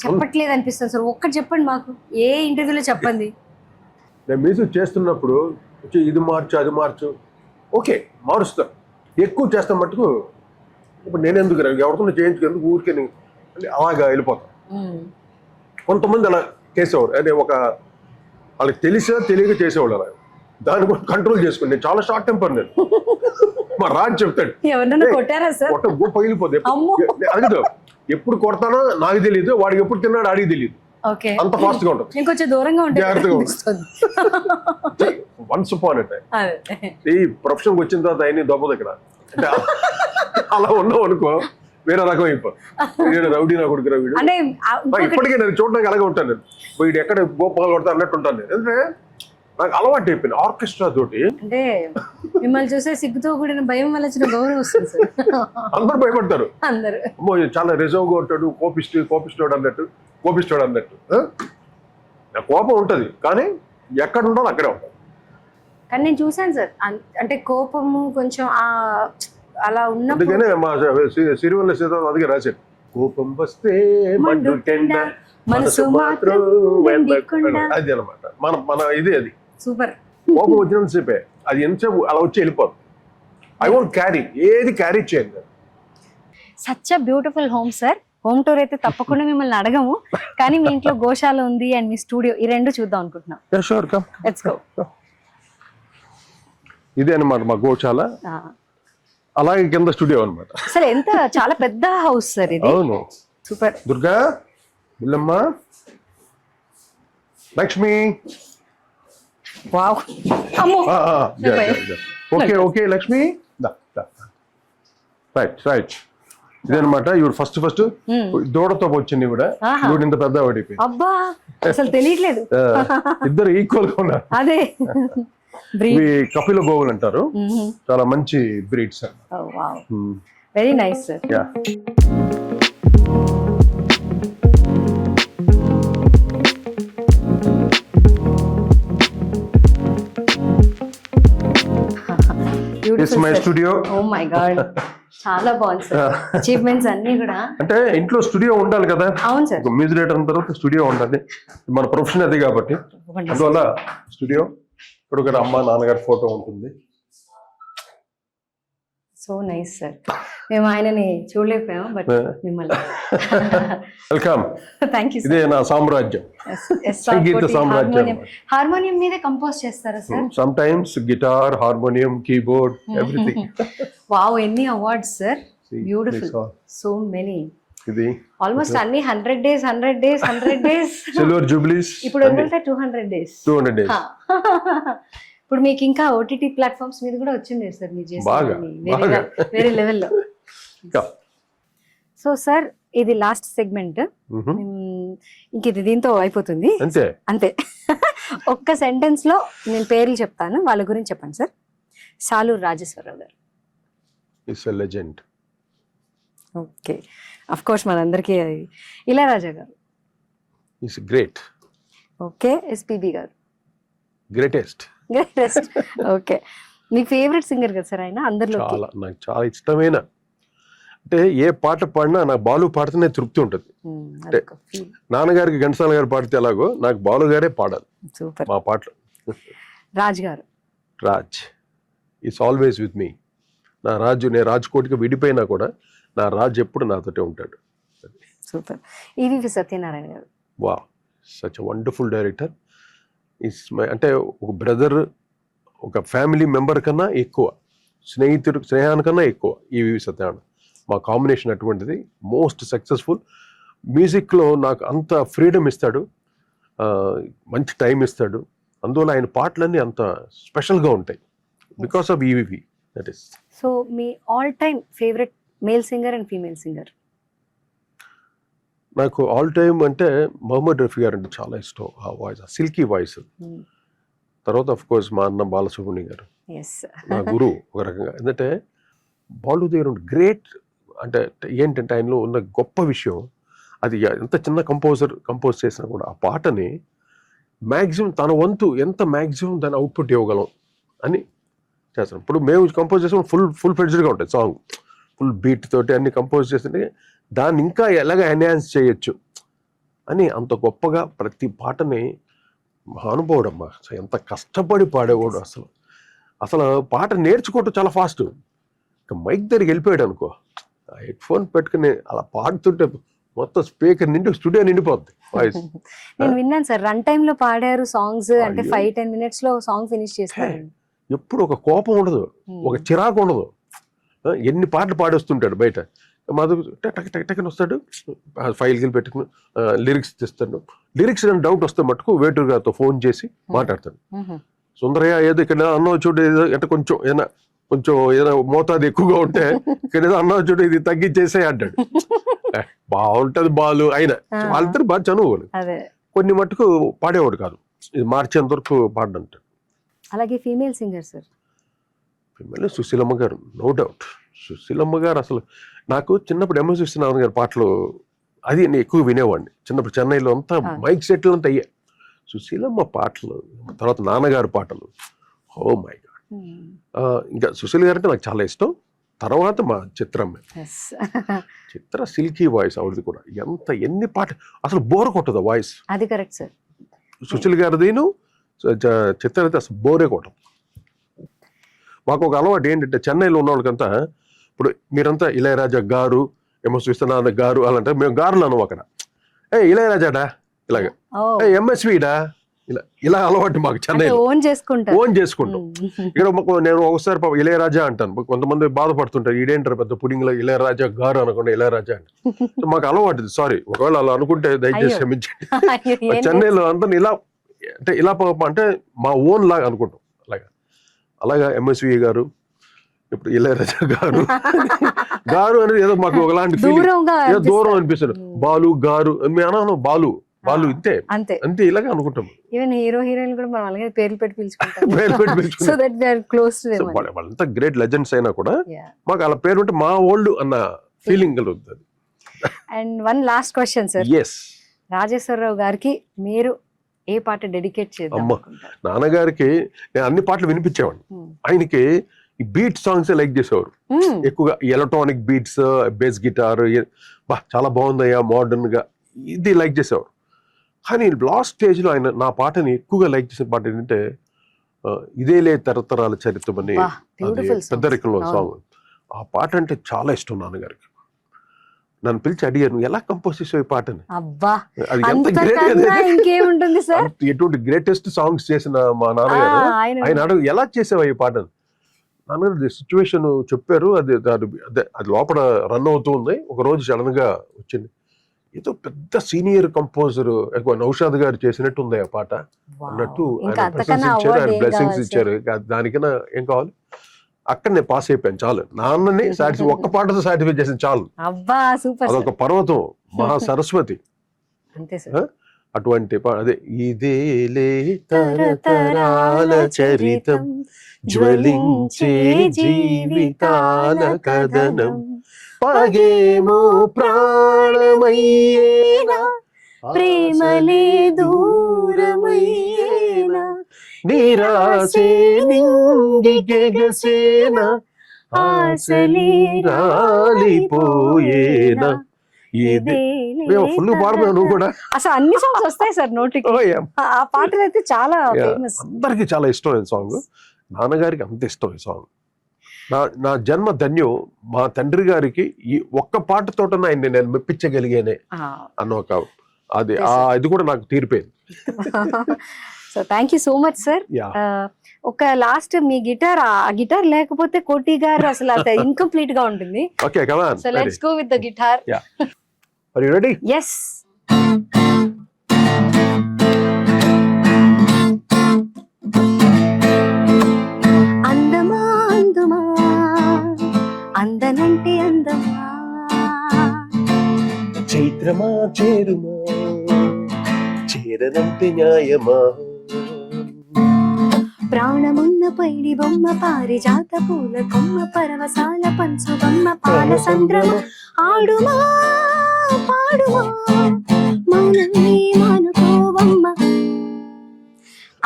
చెప్పట్లేదు అనిపిస్తుంది సార్. ఒక్కటి చెప్పండి మాకు, ఏ ఇంటర్వ్యూలో చెప్పండి. నేను మ్యూజిక్ చేస్తున్నప్పుడు ఇది మార్చు అది మార్చు, ఓకే మారుస్తా. ఎక్కువ చేస్తాం మట్టుకు ఇప్పుడు నేను ఎందుకు ఎవరితో చేయించుకెందుకు ఊరికే అంటే అలాగా వెళ్ళిపోతాను. కొంతమంది అలా చేసేవారు, అంటే ఒక వాళ్ళకి తెలియక చేసేవాళ్ళు అలా. దాన్ని కూడా కంట్రోల్ చేసుకోండి. నేను చాలా షార్ట్ టెంపర్. నేను మా రాజు చెప్తాడు, పగిలిపోతే అడగదు. ఎప్పుడు కొడతానో నాకు తెలియదు, వాడికి ఎప్పుడు తిన్నాడు ఆడికి తెలియదు. అంత ఫాస్ట్ గా ఉంటుంది. ఇంకొంచెం దూరంగా ఉంటుంది, జాగ్రత్తగా ఉంటుంది. వన్స్ అపాన్ ఎ టైం ఈ ప్రొఫెషన్ వచ్చిన తర్వాత అయినా దొబ్బదు ఇక్కడ. అంటే అలా ఉన్నావు అనుకో, వేరే రకం అయిపోయి రౌడీ నా కొడుకు వీడు. ఇప్పటికీ నేను చూడడానికి అలాగే ఉంటాను. నేను వీడు ఎక్కడ గోపాలు కొడతా అన్నట్టు ఉంటాను నేను. అంటే నాకు అలవాటు అయిపోయింది ఆర్కెస్ట్రా తోటి. అంటే మిమ్మల్ని చూసే సిగ్గుతో కూడిన భయం వల్ల వచ్చిన గౌరవం వస్తుంది సార్. అందరూ భయపడతారు. చాలా రిజర్వ్ గా ఉంటాడు, కోపిస్టోడు అన్నట్టు. నా కోపం ఉంటది, కానీ ఎక్కడ ఉండాలో అక్కడే ఉంటాను. కానీ నేను చూసాను సార్, అంటే కోపము కొంచెం అలా ఉన్న. అందుకనే మా సిరివెన్నెల సీతారాం అందుకే రాశాడు, కోపం వస్తే మండుటెండ మనసు మాత్రం అది అనమాట. మన ఇది అది సూపర్. కోపం వచ్చినంత సేపే, అది ఎంతసేపు అలా వచ్చి వెళ్ళిపోదు. ఐ వాంట్ క్యారీ, ఏది క్యారీ చేయండి. Such a beautiful home sir. Home tour అయితే తప్పకుండా మిమ్మల్ని అడగము, కానీ మీ ఇంట్లో గోశాల ఉంది అండ్ మీ స్టూడియో, ఈ రెండు చూద్దాం అనుకుంటున్నాం. Let's go. ఇదే అనమాట మా గోశాల, అలాగే కింద స్టూడియో అనమాట. అసలు ఎంత చాలా పెద్ద హౌస్ సార్ ఇది. అవును, సూపర్. దుర్గా, బుల్లమ్మ, లక్ష్మి. వావ్. అమ్మో. Okay Lakshmi, right. ఇదనమాట ఇవి ఫస్ట్ దూడతో వచ్చింది కూడా. ఇవి ఇంత పెద్ద పడిపోయింది. అబ్బా, అసలు తెలియట్లేదు. ఇద్దరు ఈక్వల్ గా ఉన్నారు. అదే ఇవి కపిల గోవులు అంటారు, చాలా మంచి breeds. Very nice sir. Beautiful my studio. Oh my god, చాలా బాగుంది సార్. అచీవ్మెంట్స్ అన్ని కూడా. అంటే ఇంట్లో స్టూడియో ఉండాలి కదా. అవును సార్. మ్యూజిక్ డైరెక్టర్ అయిన తర్వాత స్టూడియో ఉండాలి, మన ప్రొఫెషన్ అది కాబట్టి. అందువల్ల స్టూడియో. ఇప్పుడు ఇక్కడ అమ్మ నాన్నగారి ఫోటో ఉంటుంది. So nice sir. మేము ఆయనని చూడలేకపోయాం, బట్ మిమ్మల్ని. వెల్కమ్. Thank you. ఇదే నా సామ్రాజ్యం, సంగీత సామ్రాజ్యం. హార్మోనియం మీదే కంపోజ్ చేస్తారా sir? Sometimes guitar, harmonium, keyboard, everything. Wow, ఎన్ని awards sir. Beautiful, so many. ఇది ఆల్మోస్ట్ అన్ని 100 days 100 days సిల్వర్ జూబ్లీస్. ఇప్పుడు వదిలితే 200 days. ఇప్పుడు మీకు ఇంకా ఓటీటీ ప్లాట్ఫామ్స్ మీద కూడా వచ్చింది సార్ మీరు చేసిన వేరే లెవెల్లో. సో సార్, ఇది లాస్ట్ సెగ్మెంట్. ఇంక ఇది దీంతో అయిపోతుంది అంతే. ఒక్క సెంటెన్స్ లో నేను పేర్లు చెప్తాను, వాళ్ళ గురించి చెప్పండి సార్. సాలూరు రాజేశ్వరరావు గారు. It's a legend. Okay, of course మనందరికీ. ఇళయరాజా గారు. It's great. ఓకే. ఎస్పీబీ గారు. గ్రేటెస్ట్. ఓకే. మీ ఫేవరెట్ సింగర్ కదా సార్ ఆయన అందరిలో? చాలా, నాకు చాలా ఇష్టమైన. అంటే ఏ పాట పాడినా నాకు బాలు పాడితేనే తృప్తి ఉంటుంది. అంటే నాన్నగారికి ఘంటసాల గారు పాడితే ఎలాగో నాకు బాలు గారే పాడాలి మా పాటలు. రాజ్ గారు. Raj is always with me. నా రాజు, నేను రాజ్కోట్కి విడిపోయినా కూడా నా రాజు ఎప్పుడు నాతోటే ఉంటాడు. సూపర్. ఈవీవి సత్యనారాయణ గారు. వా, such a wonderful director. Is my, అంటే ఒక బ్రదర్, ఒక ఫ్యామిలీ మెంబర్ కన్నా ఎక్కువ, స్నేహానికన్నా ఎక్కువ ఈవీవి సత్యనారాయణ. మా కాంబినేషన్ అటువంటిది. Most successful. మ్యూజిక్లో నాకు అంత ఫ్రీడమ్ ఇస్తాడు, మంచి టైం ఇస్తాడు. అందువల్ల ఆయన పాటలన్నీ అంత స్పెషల్గా ఉంటాయి because of EVV. That is. So me all time favourite male singer and female singer? నాకు ఆల్ టైమ్ అంటే మొహమ్మద్ రఫీ గారు అంటే చాలా ఇష్టం. ఆ వాయిస్, ఆ సిల్కీ వాయిస్. తర్వాత ఆఫ్ కోర్స్ మా అన్న బాలసుబ్రహ్మణ్యం గారు, నా గురువు ఒక రకంగా. ఎందుకంటే బాలు దగ్గర గ్రేట్, అంటే ఏంటంటే ఆయనలో ఉన్న గొప్ప విషయం, అది ఎంత చిన్న కంపోజ్ చేసినా కూడా ఆ పాటని మ్యాక్సిమం తన వంతు ఎంత మ్యాక్సిమం దాన్ని అవుట్పుట్ ఇవ్వగలం అని చేస్తాం. ఇప్పుడు మేము కంపోజ్ చేసాం, ఫుల్ ఫ్లెడ్జ్డ్గా ఉంటుంది సాంగ్, ఫుల్ బీట్ తోటి అన్ని కంపోజ్ చేస్తుంటే దాన్ని ఇంకా ఎలాగ ఎన్హాన్స్ చేయొచ్చు అని అంత గొప్పగా ప్రతి పాటని మహానుభావుడమ్మా. ఎంత కష్టపడి పాడేవాడు. అసలు పాట నేర్చుకోవటం చాలా ఫాస్ట్. ఇంకా మైక్ దగ్గరికి వెళ్ళిపోయాడు అనుకో, ఆ హెడ్ ఫోన్ పెట్టుకుని అలా పాడుతుంటే మొత్తం స్పీకర్ నిండి స్టూడియో నిండిపోద్ది వాయిస్. నేను విన్నాను సార్, రన్ టైమ్ లో పాడారు సాంగ్స్, అంటే 5-10 minutes లో సాంగ్ ఫినిష్ చేస్తారు. ఎప్పుడు ఒక కోపం ఉండదు, ఒక చిరాకు ఉండదు. ఎన్ని పాటలు పాడేస్తుంటాడు బయట. మాధవ్ టక్ టక్ టక్ అని వస్తాడు, ఫైల్కి పెట్టుకుని లిరిక్స్ తెస్తాడు. లిరిక్స్ అని డౌట్ వస్తే మటుకు వేటూరు గారితో ఫోన్ చేసి మాట్లాడతాడు. సుందరయ్య ఏదో ఇక్కడ అన్న చూడు, ఏదో అంటే కొంచెం ఏదైనా మోతాదు ఎక్కువగా ఉంటే ఇక్కడ ఏదో అన్న చూడు ఇది తగ్గించేసే అంటాడు. బాగుంటది బాలు. అయినా వాళ్ళిద్దరు బాగా చనువులు. కొన్ని మటుకు పాడేవాడు కాదు, ఇది మార్చేంత వరకు పాడంటాడు. అలాగే female singer sir? Female Susheelamma గారు, నో డౌట్. సుశీలమ్మ గారు అసలు నాకు చిన్నప్పుడు ఎంఎస్ విశ్వనాథన్ గారి పాటలు అది నేను ఎక్కువ వినేవాడిని. చిన్నప్పుడు చెన్నైలో అంతా మైక్ సెట్లు అంతా అయ్యాయి. సుశీలమ్మ పాటలు, తర్వాత నాన్నగారి పాటలు, ఓ మై గాడ్. ఇంకా సుశీల్ గారు అంటే నాకు చాలా ఇష్టం. తర్వాత మా చిత్రమ్మ, చిత్ర సిల్కీ వాయిస్ ఆవిడది కూడా. ఎన్ని పాటలు అసలు బోర్ కొట్టదు వాయిస్. అది కరెక్ట్ సార్. సుశీల్ గారిదిను చిత్ర అయితే అసలు బోరే కొట్టదు. మాకు ఒక అలవాటు ఏంటంటే చెన్నైలో ఉన్న వాళ్ళకంతా, ఇప్పుడు మీరంతా ఇళయరాజా గారు, ఎంఎస్ విశ్వనాథ్ గారు అలాంటే మేము గారులు అన్నాం అక్కడ. ఇళయరాజాడా ఇలాగ, ఎంఎస్విడా ఇలా అలవాటు మాకు చెన్నైలో. ఓన్ చేసుకుంటాం. ఇక్కడ నేను ఒకసారి ఇళయరాజా అంటాను, కొంతమంది బాధపడుతుంటారు, ఈడేంటారు పెద్ద పుడింగ్లో ఇళయరాజా గారు అనకుండా ఇళయరాజా అంటే. మాకు అలవాటు. సారీ, ఒకవేళ అలా అనుకుంటే దయచేసి క్షమించండి. చెన్నైలో అందరిని ఇలా అంటే ఇలా అంటే మా ఓన్ లాగా అనుకుంటాం. అలాగా ఎంఎస్వి గారు, ఇప్పుడు ఇళయరాజా గారు గారు అనేది ఏదో మాకు ఒకలాంటి ఏదో దూరం అనిపిస్తుంది. బాలు గారు మేము అన్నాను, బాలు ఇంతే అంతే ఇలాగే అనుకుంటాం. ఈవెన్ హీరో హీరోయిన్ కూడా మనం అలాగే పేర్లు పెట్టి పిలుచుకుంటాం. So that they are close to them. వాళ్ళంతా గ్రేట్ లెజెండ్స్ అయినా కూడా మాకు అలా పేరు ఉంటే మా ఓల్డ్ అన్న ఫీలింగ్ కలుగుతుంది. And one last question sir. S. Rajeswara Rao గారికి మీరు ఏ పాట డెడికేట్ చేద్దాం? నాన్నగారికి నేను అన్ని పాటలు వినిపించేవాడిని. ఆయనకి ఈ బీట్ సాంగ్స్ లైక్ చేసేవారు ఎక్కువగా. ఎలక్ట్రానిక్ బీట్స్, బేస్ గిటార్, చాలా బాగుందయ్యా మోడర్న్ గా, ఇది లైక్ చేసేవారు. కానీ లాస్ట్ స్టేజ్ లో ఆయన నా పాటని ఎక్కువగా లైక్ చేసిన పాట ఏంటంటే ఇదేలే తరతరాల చరిత్రం అని, అది పెద్దరికంలో సాంగ్. ఆ పాట అంటే చాలా ఇష్టం నాన్నగారికి. నన్ను పిలిచి అడిగారు, నువ్వు ఎలా కంపోజ్ చేసావు ఈ పాటని. అది ఎంత గ్రేట్, ఎటువంటి గ్రేటెస్ట్ సాంగ్స్ చేసిన మా నాన్నగారు. ఆయన అడుగు ఎలా చేసావు ఈ పాటని. నాన్నగారు సిచ్యువేషన్ చెప్పారు, అది లోపల రన్ అవుతూ ఉంది. ఒక రోజు సడన్ గా వచ్చింది, ఏదో పెద్ద సీనియర్ కంపోజర్ ఎక్కువ నౌషాద్ గారు చేసినట్టు ఉంది ఆ పాట అన్నట్టు ఆయన ప్రశంసించారు, ఆయన బ్లెస్సింగ్స్ ఇచ్చారు. దానికన్నా ఏం కావాలి. అక్కడ నేను పాస్ అయిపోయాను చాలు. నాన్నని ఒక్క పాటతో సాటిస్ఫై చేసిన చాలు. అదొక పర్వతం, మహా సరస్వతి. అటువంటి అదే ఇదేలే తరతరాల చరితం, జ్వలించే జీవితాల కథనం, పగేమో ప్రాణమయ్యేనా, ప్రేమలే దూరమయ్యేనా, నిరాశే నింగికెగసేనా, ఆశలే రాలిపోయేనా. ఫుల్ పాడుతున్నావు నువ్వు కూడా. అసలు అన్ని సాంగ్స్ వస్తాయి సార్ నోటికి. ఆ పాటలు అయితే చాలా ఫేమస్, అందరికి చాలా ఇష్టం ఈ సాంగ్. నాన్నగారికి అంత ఇష్టం ఈ సాంగ్. నా జన్మ ధన్యం. మా తండ్రి గారికి ఈ ఒక్క పాటతో ఆయన నేను మెప్పించగలిగానే అన్న ఒక అది కూడా నాకు తీరిపోయింది. So thank you so much sir. ఒక లాస్ట్ మీ గిటార్, ఆ గిటార్ లేకపోతే కోటి గారు అసలు ఇన్కంప్లీట్ గా ఉంటుంది. Okay come on, so let's go with the guitar. Are you ready? yes. అందమా అందుమా, అందనంటే అందమా, చైత్రమా చేరుమా, చేరనంటే న్యాయమా, ప్రాణమున్న పైడి బొమ్మ, పారిజాత పూల కొమ్మ, పరవశాల పంచు బొమ్మ, పాల సంద్రమ, ఆడుమా పాడుమా, మౌనమే మానుకోవమ్మ.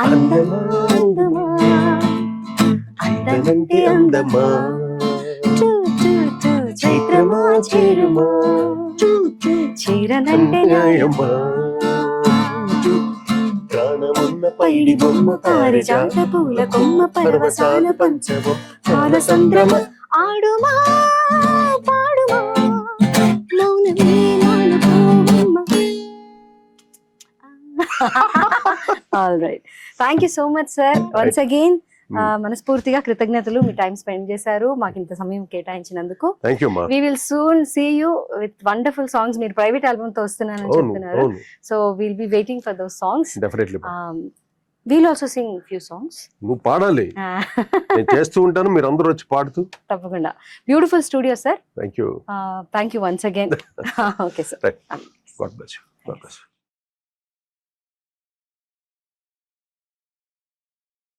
అందమా అందమా, అందనంటే అందమా, చైత్రమా చేరుమా, చేరనంటే న్యాయమా, ప్రాణమున్న పైడి బొమ్మ, పారిజాత పూల కొమ్మ, పరవశాల పంచమ, పాల సంద్రమ, ఆడుమా పాడుమా, మౌనమే మానుకోవమ్మ. All right, thank you so much sir. Once again మనస్ఫూర్తిగా కృతజ్ఞతలు, మీ టైం స్పెండ్ చేశారు, మాకు ఇంత సమయం కేటాయించినందుకు. We will soon see you with wonderful songs. మీరు ప్రైవేట్ ఆల్బమ్ తో వస్తున్నానని చెప్తున్నారు, so will be waiting for those songs. Definitely we'll also sing few songs. నువ్వు పాడాలి, నేను చేస్తూ ఉంటాను, మీరు అందరూ వచ్చి పాడుతూ. తప్పకుండా. Beautiful studio sir. Thank you once again. Okay sir. God bless you.